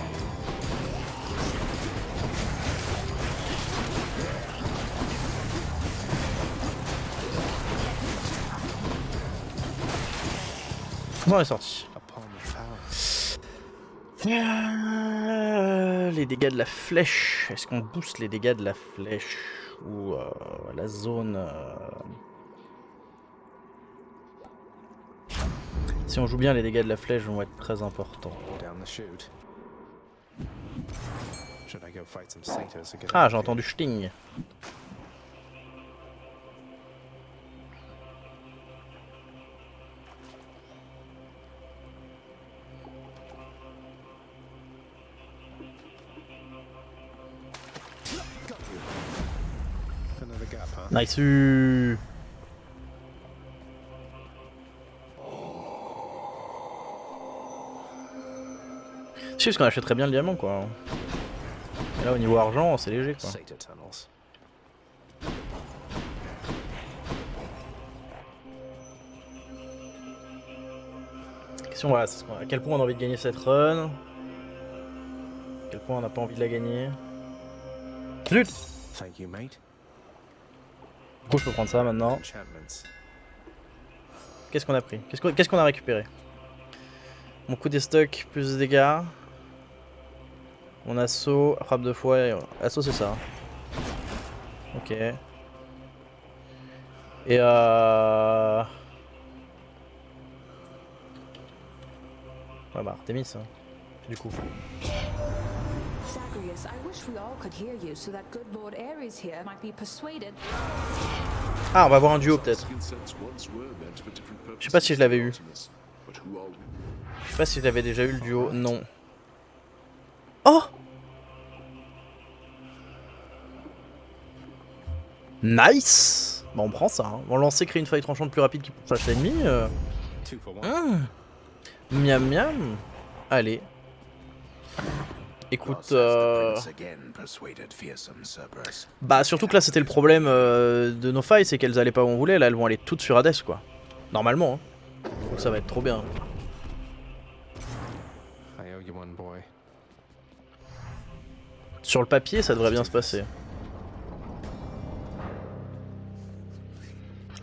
A: Comment on est sorti? Les dégâts de la flèche. Est-ce qu'on booste les dégâts de la flèche? Ou la zone... Si on joue bien, les dégâts de la flèche vont être très importants. Ah, j'ai entendu Sting. Nice. Je sais parce qu'on achète très bien le diamant quoi. Et là au niveau argent c'est léger quoi.
B: Satyr tunnels.
A: Question voilà, c'est à quel point on a envie de gagner cette run. À quel point on n'a pas envie de la gagner. Zut.
B: Thank you, mate.
A: Du coup je peux prendre ça maintenant.
B: Enchantments.
A: Qu'est-ce qu'on a pris? Qu'est-ce qu'on a récupéré? Mon coup des stocks, plus de dégâts. Mon assaut, frappe de fouet. Assaut c'est ça. Ok. Et Ouais bah Artemis hein. Du coup.
G: Zagreus, I wish we all could hear you so that good Lord Ares here might be persuaded.
A: Ah on va avoir un duo peut-être. Je sais pas si je l'avais eu. Je sais pas si je l'avais déjà eu le duo. Non. Oh! Nice! Bah on prend ça. Hein. On va lancer, créer une feuille tranchante plus rapide qui flash l'ennemi.
B: 2 for 1.
A: Miam miam. Allez. Écoute, bah surtout que là c'était le problème de nos failles, c'est qu'elles allaient pas où on voulait, là elles vont aller toutes sur Hades quoi. Normalement. Hein. Donc ça va être trop bien.
B: I owe you one, boy.
A: Sur le papier ça devrait bien se passer.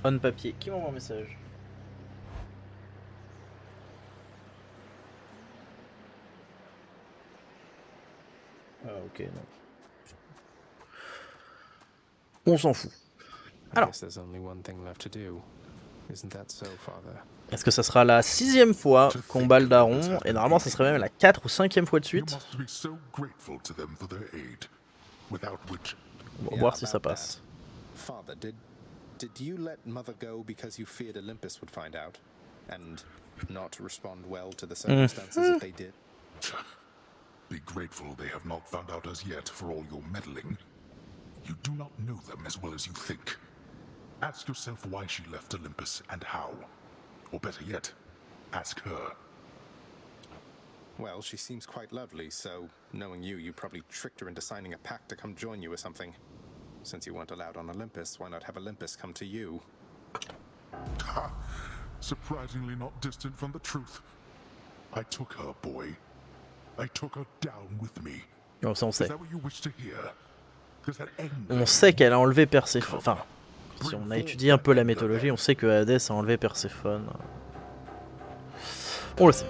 A: On papier. Qui m'envoie un message? Ah ok non. On s'en fout.
B: I
A: Alors.
B: guess there's only one thing left to do. Isn't that so, father?
A: Est-ce que ça sera la 6ème fois qu'on bat le daron? Et normalement ça serait même la 4 ou 5ème fois de
F: You
A: suite.
F: must be so grateful to them for their aid, without which
A: On va
B: Yeah,
A: voir si ça
B: about
A: passe.
B: Father, did you let Mother go because you feared Olympus would find out? And not respond well to the circumstances if they did?
F: be grateful they have not found out as yet for all your meddling. You do not know them as well as you think. Ask yourself why she left Olympus and how. Or better yet, ask her.
B: Well, she seems quite lovely, so knowing you, you probably tricked her into signing a pact to come join you or something. Since you weren't allowed on Olympus, why not have Olympus come to you?
F: Ha! Surprisingly not distant from the truth. I took her, boy. I took her down with me.
A: Non, ça on
F: Is
A: sait.
F: that what you wish to hear? Does that end?
A: On sait qu'elle a enlevé Perséphone. Enfin, si on a étudié un peu la mythologie, on sait que Hadès a enlevé Perséphone. On le sait.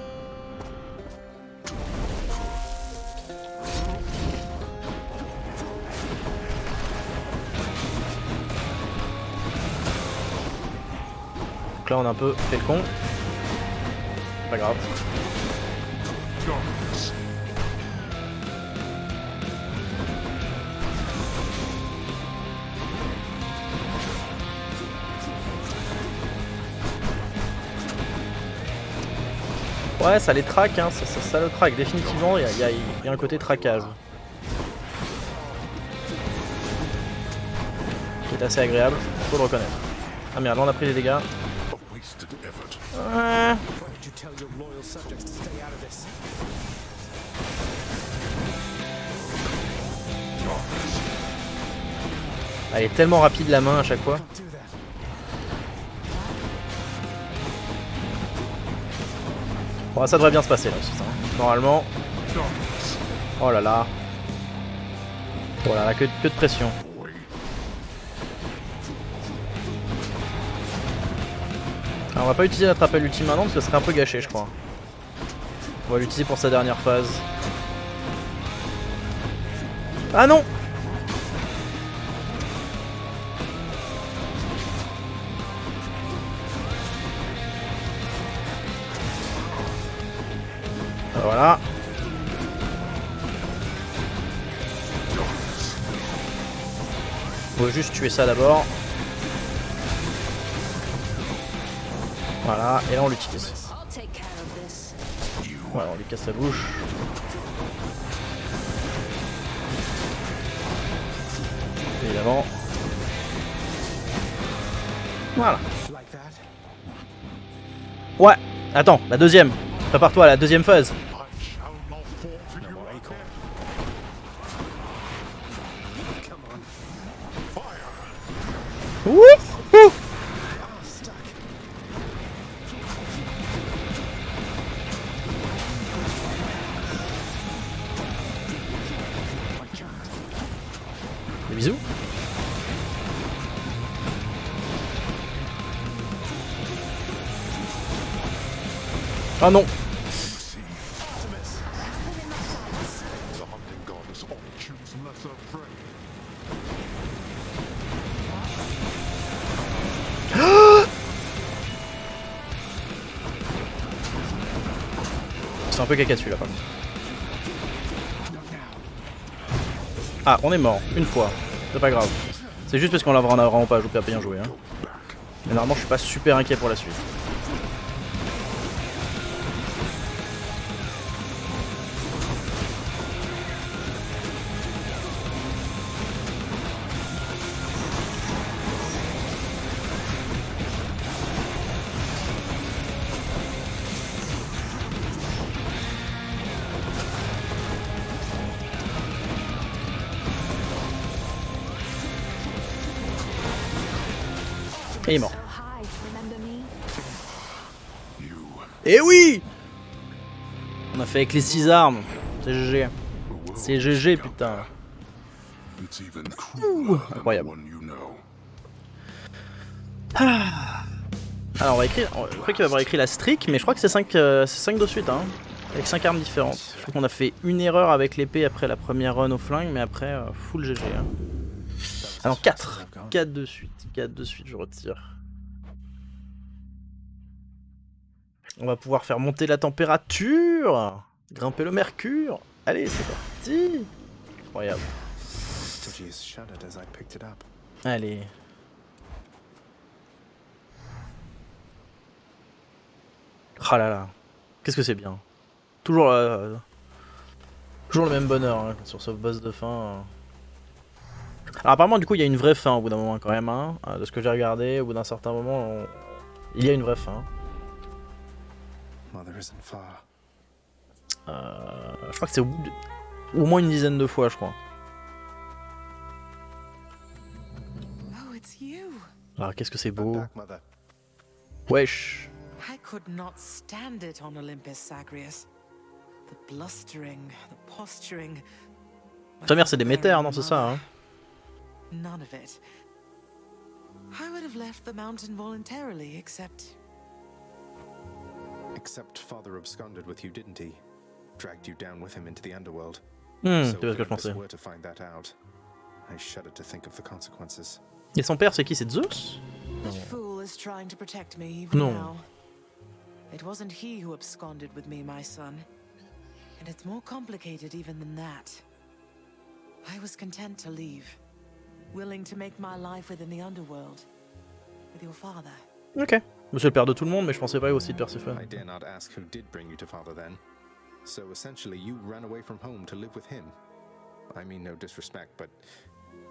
A: Donc là on a un peu fait le con. Pas grave.
F: Darkness.
A: Ouais, ça les traque, hein. Ça le traque. Définitivement, il y a un côté traquage. Qui est assez agréable, faut le reconnaître. Ah merde, là on a pris des dégâts.
F: A wasted effort.
A: Ouais.
E: Did you tell your loyal subjects to stay out of this?
A: Elle est tellement rapide la main à chaque fois.
E: Do that.
A: Bon, ça devrait bien se passer là aussi, ça, hein. Normalement. Oh là là. Oh là là, que de pression.
F: Boy.
A: Alors, on va pas utiliser notre appel ultime maintenant parce que ce serait un peu gâché, je crois. On va l'utiliser pour sa dernière phase. Ah non! Voilà. Faut juste tuer ça d'abord. Voilà, et là on l'utilise.
G: I'll take care of this.
A: Voilà, on lui casse la bouche. Évidemment. Voilà.
B: Like that?
A: Ouais. Attends, la deuxième. Prépare-toi à la deuxième phase.
F: I shall not fall to
B: No
F: you
B: more acorn. Come on.
F: fire.
A: Wouh, wouh.
B: Ah, stuck. I can't.
A: Des bisous. Oh non.
B: Artemis!
F: The hunting goddess ought to choose lesser prey.
A: C'est un peu caca celui-là par contre. Ah, on est mort, une fois. C'est pas grave. C'est juste parce qu'on l'a vraiment pas joué, bien joué. Hein. Mais normalement, je suis pas super inquiet pour la suite. Et il est mort.
G: So high, remember me?
F: You,
A: Et oui! On a fait avec les 6 armes. C'est GG.
F: the world
A: C'est GG, putain.
F: it's even crueler than the
A: incroyable.
F: one you know.
A: Alors on va écrire. Je crois qu'il va avoir écrit la streak, mais je crois que c'est 5 de suite, hein. Avec 5 armes différentes. Je crois qu'on a fait une erreur avec l'épée après la première run au flingue, mais après full GG. Hein. Ah non, 4. 4 de suite. 4 de suite, je retire. On va pouvoir faire monter la température. Grimper le mercure. Allez, c'est parti. Incroyable.
B: Stygius shuddered as I picked it up.
A: Allez. Ah là là. Qu'est-ce que c'est bien. Toujours, toujours le même bonheur hein, sur ce boss de fin. Alors apparemment du coup il y a une vraie fin au bout d'un moment quand même. Hein, de ce que j'ai regardé, au bout d'un certain moment, il y a une vraie fin.
B: Mother isn't far.
A: Je crois que c'est au bout de... au moins une dizaine de fois je crois.
H: Oh, it's you.
A: Ah qu'est-ce que c'est
B: I'm
A: beau.
B: back, Mother.
A: Wesh.
H: I could not stand it on Olympus, Zagreus. The blustering, the posturing.
A: Ta mère c'est des métères, non c'est ça hein.
H: None of it. I would have left the mountain voluntarily, except
B: Except Father absconded with you, didn't he? Dragged you down with him into the underworld.
A: C'est
B: So
A: bien ce
B: if
A: que je
B: Olympus
A: pensais.
B: were to find that out, I shudder to think of the consequences.
A: Et son père c'est qui? C'est Zeus?
H: that fool is trying to protect me even
A: No.
H: now. It wasn't he who absconded with me, my son. And it's more complicated even than that. I was content to leave, willing to make my life within the underworld, with your father.
A: Ok. Monsieur le père de tout le monde, mais je pensais pas aussi de Perséphone.
B: I dare not ask who did bring you to Father then. So essentially, you ran away from home to live with him. I mean no disrespect, but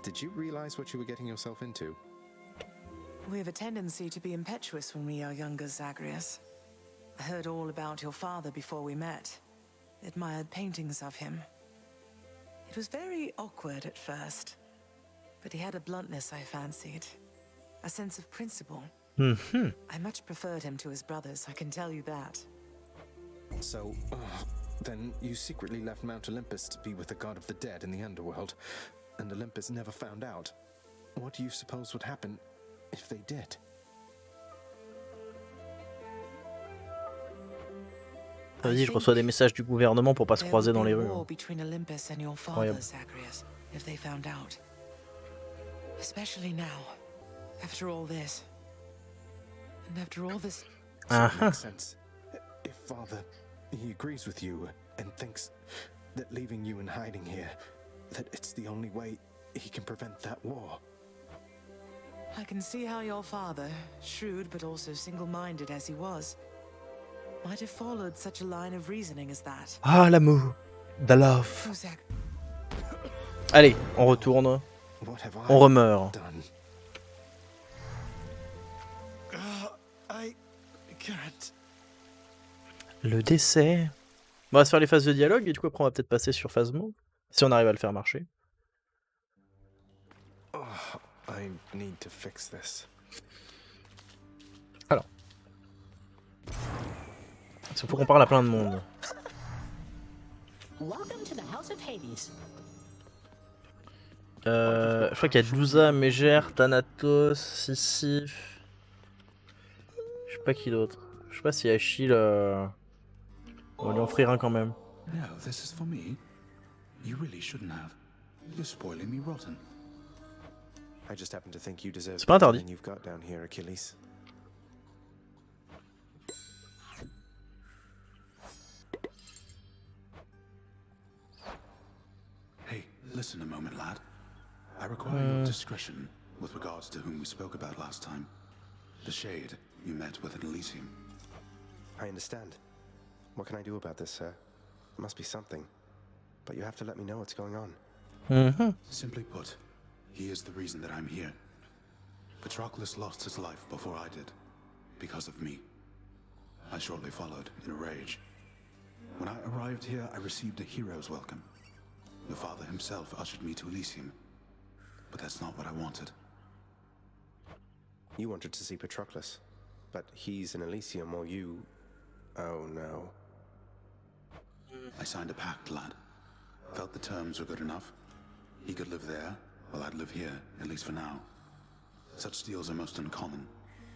B: did you realize what you were getting yourself into?
H: We have a tendency to be impetuous when we are younger, Zagreus. I heard all about your father before we met. Admired paintings of him. It was very awkward at first, but he had a bluntness I fancied. A sense of principle. I much preferred him to his brothers, I can tell you that.
B: So, then you secretly left Mount Olympus to be with the god of the dead in the underworld, and Olympus never found out. What do you suppose would happen if they did?
A: Vas-y, je reçois des messages du gouvernement pour pas se
H: There
A: croiser
H: would
A: dans
H: be
A: les
H: a
A: rues.
H: war
A: Hein.
H: between Olympus and your father,
A: Incroyable.
H: Zagreus, if they found out. Especially now, after all this. And after all this,
A: Ah
B: It makes sense. If Father, he agrees with you and thinks that leaving you in hiding here, that it's the only way he can prevent that war.
H: I can see how your father, shrewd but also single-minded as he was, might have followed such a line of reasoning as that.
A: Ah, l'amour. The love.
H: Oh, Zag,
A: Allez, on retourne.
B: What have
A: On
B: I
A: remeurt.
B: done? can't.
A: Le décès. On va se faire les phases de dialogue et du coup après on va peut-être passer sur Phasmo. Si on arrive à le faire marcher.
B: Oh, I need to fix this.
A: Alors. Il faut qu'on parle à plein de monde.
I: Welcome to the House of Hades.
A: Je crois qu'il y a Douza, Mégère, Thanatos, Sisyphe. Je sais pas qui d'autre. Je sais pas si Achille. On va lui offrir un quand même.
E: No, this is for me. You really shouldn't have. You're spoiling me rotten.
B: I just happen to think you deserve
A: C'est pas interdit.
B: everything you've got down here, Achilles.
E: Hey, listen a moment, lad. I require your discretion with regards to whom we spoke about last time. The Shade you met with in Elysium.
B: I understand. What can I do about this, sir? There must be something. But you have to let me know what's going on.
E: Simply put, he is the reason that I'm here. Patroclus lost his life before I did, because of me. I shortly followed, in a rage. When I arrived here, I received a hero's welcome. Your father himself ushered me to Elysium. But that's not what I wanted.
B: You wanted to see Patroclus, but he's in Elysium while you... Oh no.
E: I signed a pact, lad. Felt the terms were good enough. He could live there, while I'd live here, at least for now. Such deals are most uncommon,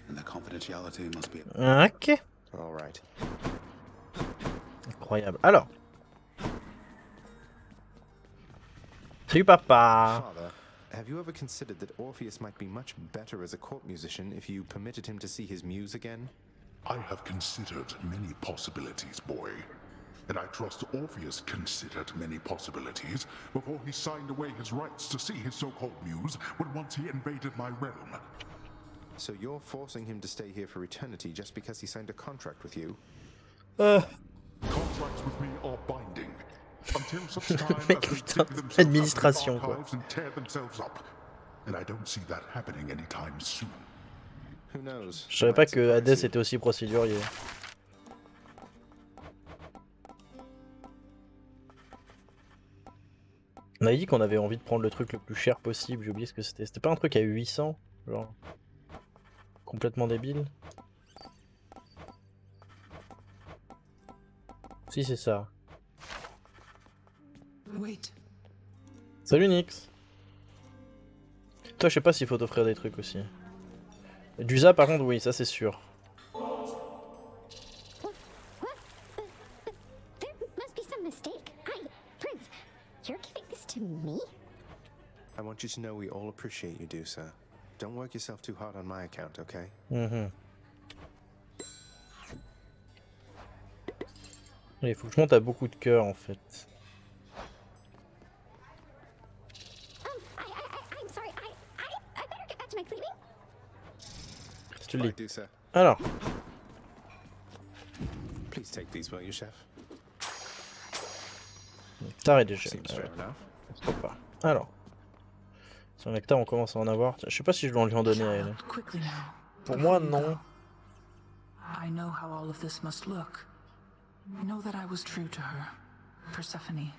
E: and their confidentiality must be...
A: Ok.
B: All right.
A: Incroyable. Alors. Salut papa.
B: Father, have you ever considered that Orpheus might be much better as a court musician if you permitted him to see his muse again?
F: I have considered many possibilities, boy. And I trust Orpheus considered many possibilities before he signed away his rights to see his so-called muse when once he invaded my realm.
B: So you're forcing him to stay here for eternity just because he signed a contract with you?
F: Contracts with me are binding. Until such time as they
A: Mec,
F: dig
A: putain,
F: themselves
A: administration,
F: out of the
A: quoi.
F: archives and tear themselves up. And I don't see that happening anytime soon.
B: Who knows?
A: Je savais pas que Hades était aussi procédurier. On avait dit qu'on avait envie de prendre le truc le plus cher possible, j'ai oublié ce que c'était. C'était pas un truc à 800, genre complètement débile. Si c'est ça.
H: Wait.
A: Salut Nix. Toi je sais pas s'il faut t'offrir des trucs aussi. Dusa par contre oui, ça c'est sûr.
I: There must be some mistake. Prince, you're giving this to me?
B: I want you to know we all appreciate you do, sir. Don't work yourself too hard on my account, okay?
A: Il faut que je monte à beaucoup de cœur en fait.
I: I'm sorry. I better get back to my cleaning.
A: Je te le dis.
B: I do, sir.
A: Alors,
B: Please take these, will you, chef?
A: nectar et des gemmes.
B: Seems fair enough.
A: Pourquoi pas. Alors, sur nectar on commence à en avoir. Je sais pas si je dois lui en donner à elle.
H: Quickly now.
A: Pour
H: before
A: moi
H: you
A: non.
H: go. I know how all of this must look. I know that I was true to her, Persephone,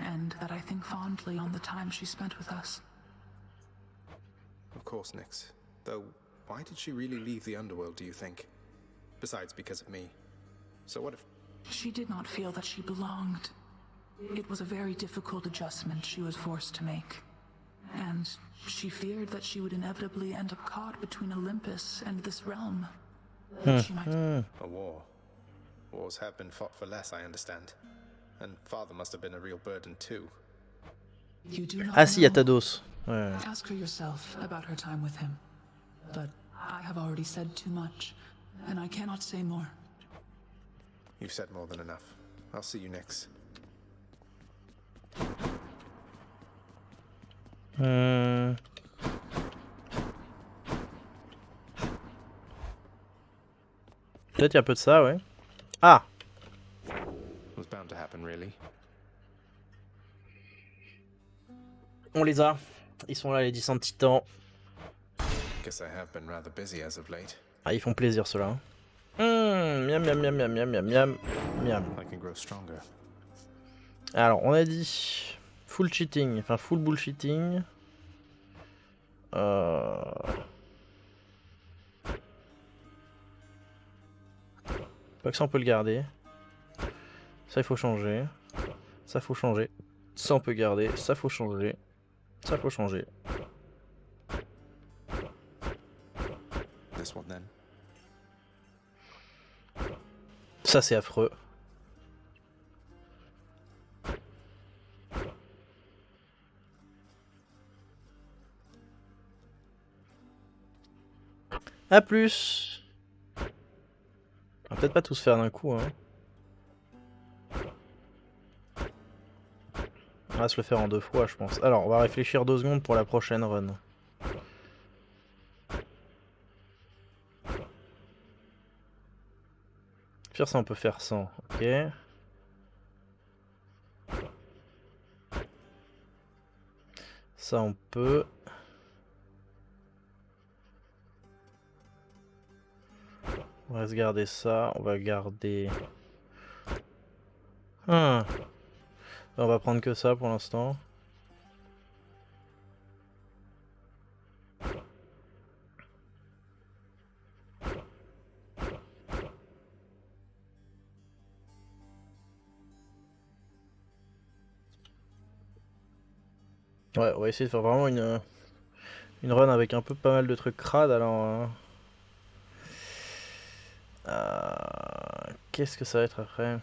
H: and that I think fondly on the time she spent with us.
B: Of course, Nyx. Though, why did she really leave the underworld, do you think? Besides, because of me. So what if...
H: She did not feel that she belonged. It was a very difficult adjustment she was forced to make. And she feared that she would inevitably end up caught between Olympus and this realm. That she might...
B: A war. Wars have been fought for less, I understand. And father must have been a real burden too.
H: You do not
A: Ah si, il y a
H: know.
A: Tados. Ouais.
H: Ask her yourself about her time with him. But I have already said too much, and I cannot say more.
B: You've said more than enough. I'll see you next.
A: Peut-être il y a un peu de ça, ouais. Ah,
B: It was bound to happen, really.
A: on les a. Ils sont là, les 10 cents titans.
B: Guess I have been rather busy as of late.
A: Ah, ils font plaisir ceux-là. Miam miam miam miam miam miam miam miam.
B: I can grow stronger.
A: Alors, on a dit full cheating, enfin full bullshitting. Pas que ça on peut le garder. Ça il faut changer. Ça faut changer. Ça on peut garder. Ça faut changer. Ça faut changer.
B: This one then.
A: Ça c'est affreux. A plus. On va peut-être pas tous faire d'un coup, hein. On va se le faire en 2 fois, je pense. Alors, on va réfléchir 2 secondes pour la prochaine run. Pire, ça on peut faire sans, ok. Ça on peut. On va se garder ça, on va garder... On va prendre que ça pour l'instant. Ouais, on va essayer de faire vraiment une run avec un peu pas mal de trucs crades alors... Qu'est-ce que ça va être après?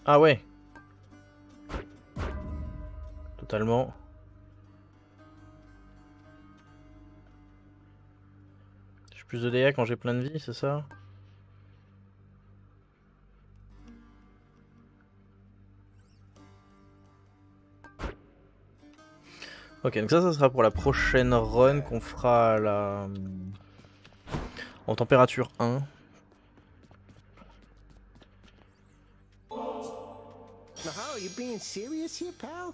A: Ah ouais. Totalement. J'ai plus de dégâts quand j'ai plein de vie, c'est ça? Ok, donc ça sera pour la prochaine run qu'on fera à la... en température 1.
J: Now, you being serious here, pal?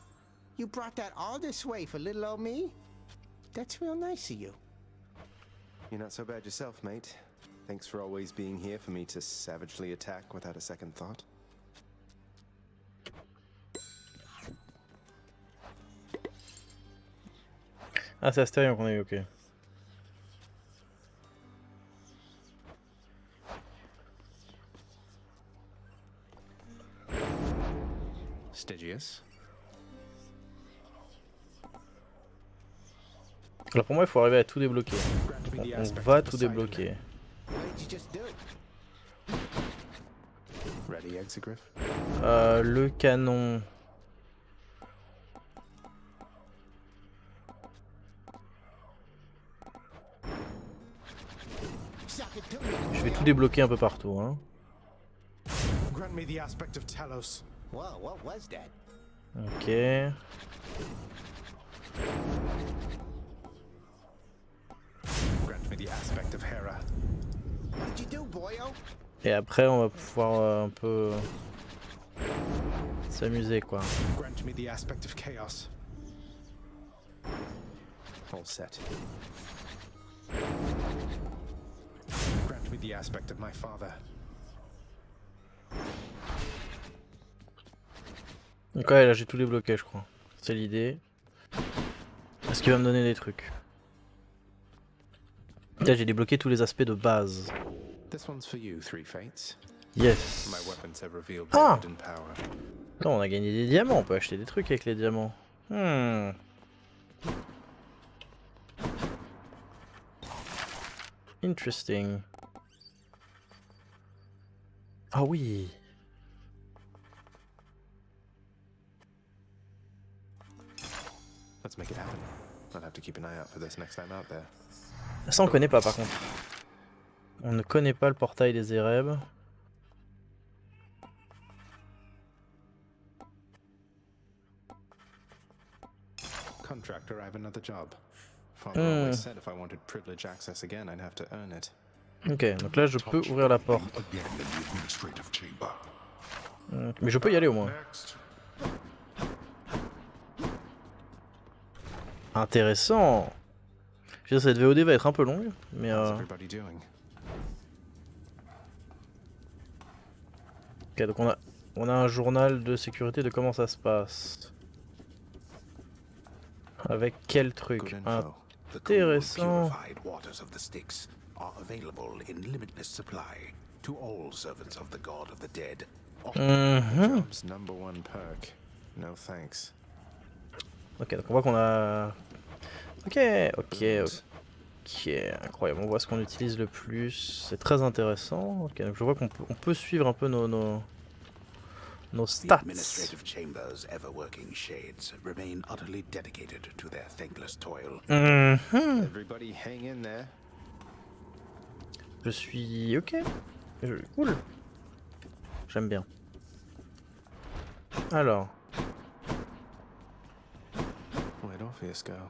J: You brought that all this way for little old me? That's real nice of you.
B: You're not so bad yourself, mate. Thanks for always being here for me to savagely attack without a second thought.
A: Ah, c'est Astérion qu'on a eu, ok.
B: Stygius.
A: Alors pour moi, il faut arriver à tout débloquer. On va tout débloquer.
B: Ready, Exegriff?
A: Le canon. Je vais tout débloquer un peu partout, hein.
J: Grant me the aspect of Talos. Whoa, what was that?
A: Ok.
J: Grant me the aspect of Hera. What did you do, boyo?
A: Et après, on va pouvoir un peu s'amuser, quoi.
J: Grant me the aspect of chaos.
B: All set.
J: Grant me the aspect of my father.
A: Donc ouais, là j'ai tout débloqué, je crois. C'est l'idée. Est-ce qu'il va me donner des trucs? Là j'ai débloqué tous les aspects de base.
B: This one's for you, Three Fates.
A: Yes.
B: My weapons have revealed
A: Ah!
B: their hidden power.
A: Non, on a gagné des diamants, on peut acheter des trucs avec les diamants. Interesting. Ah oui.
B: Let's make it happen. I'll have to keep an eye out for this next time out there.
A: Ça on connaît pas par contre. On ne connaît pas le portail des Ereb.
B: contractor, I have another job. Father always said if I wanted privilege access again, I'd have to earn it.
A: Ok, donc là je peux ouvrir la porte.
F: Again in the administrative chamber.
A: Mais je peux y aller au moins.
F: Next.
A: Intéressant. Je veux dire, cette VOD va être un peu longue, mais
B: How's everybody doing?
A: ok, donc on a un journal de sécurité de comment ça se passe. Avec quel truc?
B: Good info.
E: The cool,
A: Intéressant.
E: purified waters of the Styx are available in limitless supply to all servants of the god of the dead.
B: Job's #1 perk. No thanks.
A: Ok, donc on voit qu'on a... Ok, incroyable, on voit ce qu'on utilise le plus, c'est très intéressant. Ok, donc je vois qu'on peut suivre un peu nos
E: The
A: stats.
E: administrative chamber's ever-working shades remain utterly dedicated to their thankless toil.
B: Everybody hang in there.
A: Je suis... ok, cool. J'aime bien. Alors...
B: Where'd Orpheus go?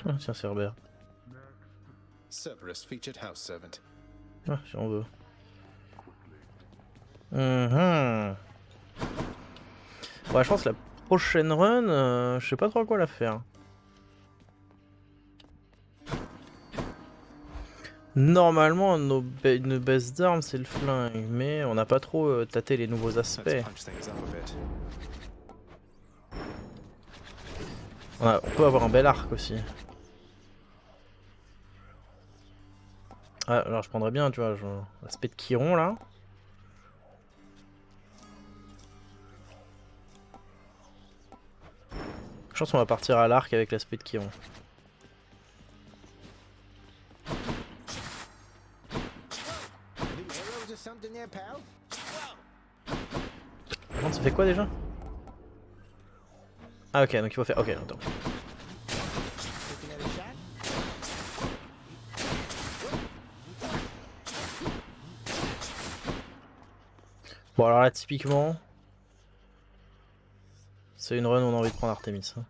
A: Ah, tiens, Cerbère.
B: Cerberus, featured house servant.
A: Ah, si on veut. Ouais, je pense que la prochaine run, je sais pas trop à quoi la faire. Normalement, nos baisse d'armes, c'est le flingue, mais on n'a pas trop tâté les nouveaux aspects.
B: Let's punch things up a bit.
A: On peut avoir un bel arc aussi. Ah, alors je prendrais bien, tu vois, l'aspect de Chiron là. Je pense qu'on va partir à l'arc avec l'aspect de Chiron.
J: New arrows or something there, pal?
A: Par contre, ça fait quoi déjà? Ah ok, donc il faut faire... Ok, attends.
J: Taking another shot?
A: Bon alors là typiquement... C'est une run où on a envie de prendre Artemis. Hein.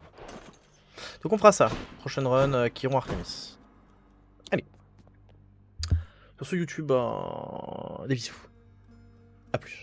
A: Donc on fera ça. Prochaine run, Chiron Artemis. Allez. Sur ce YouTube, des bisous. A plus.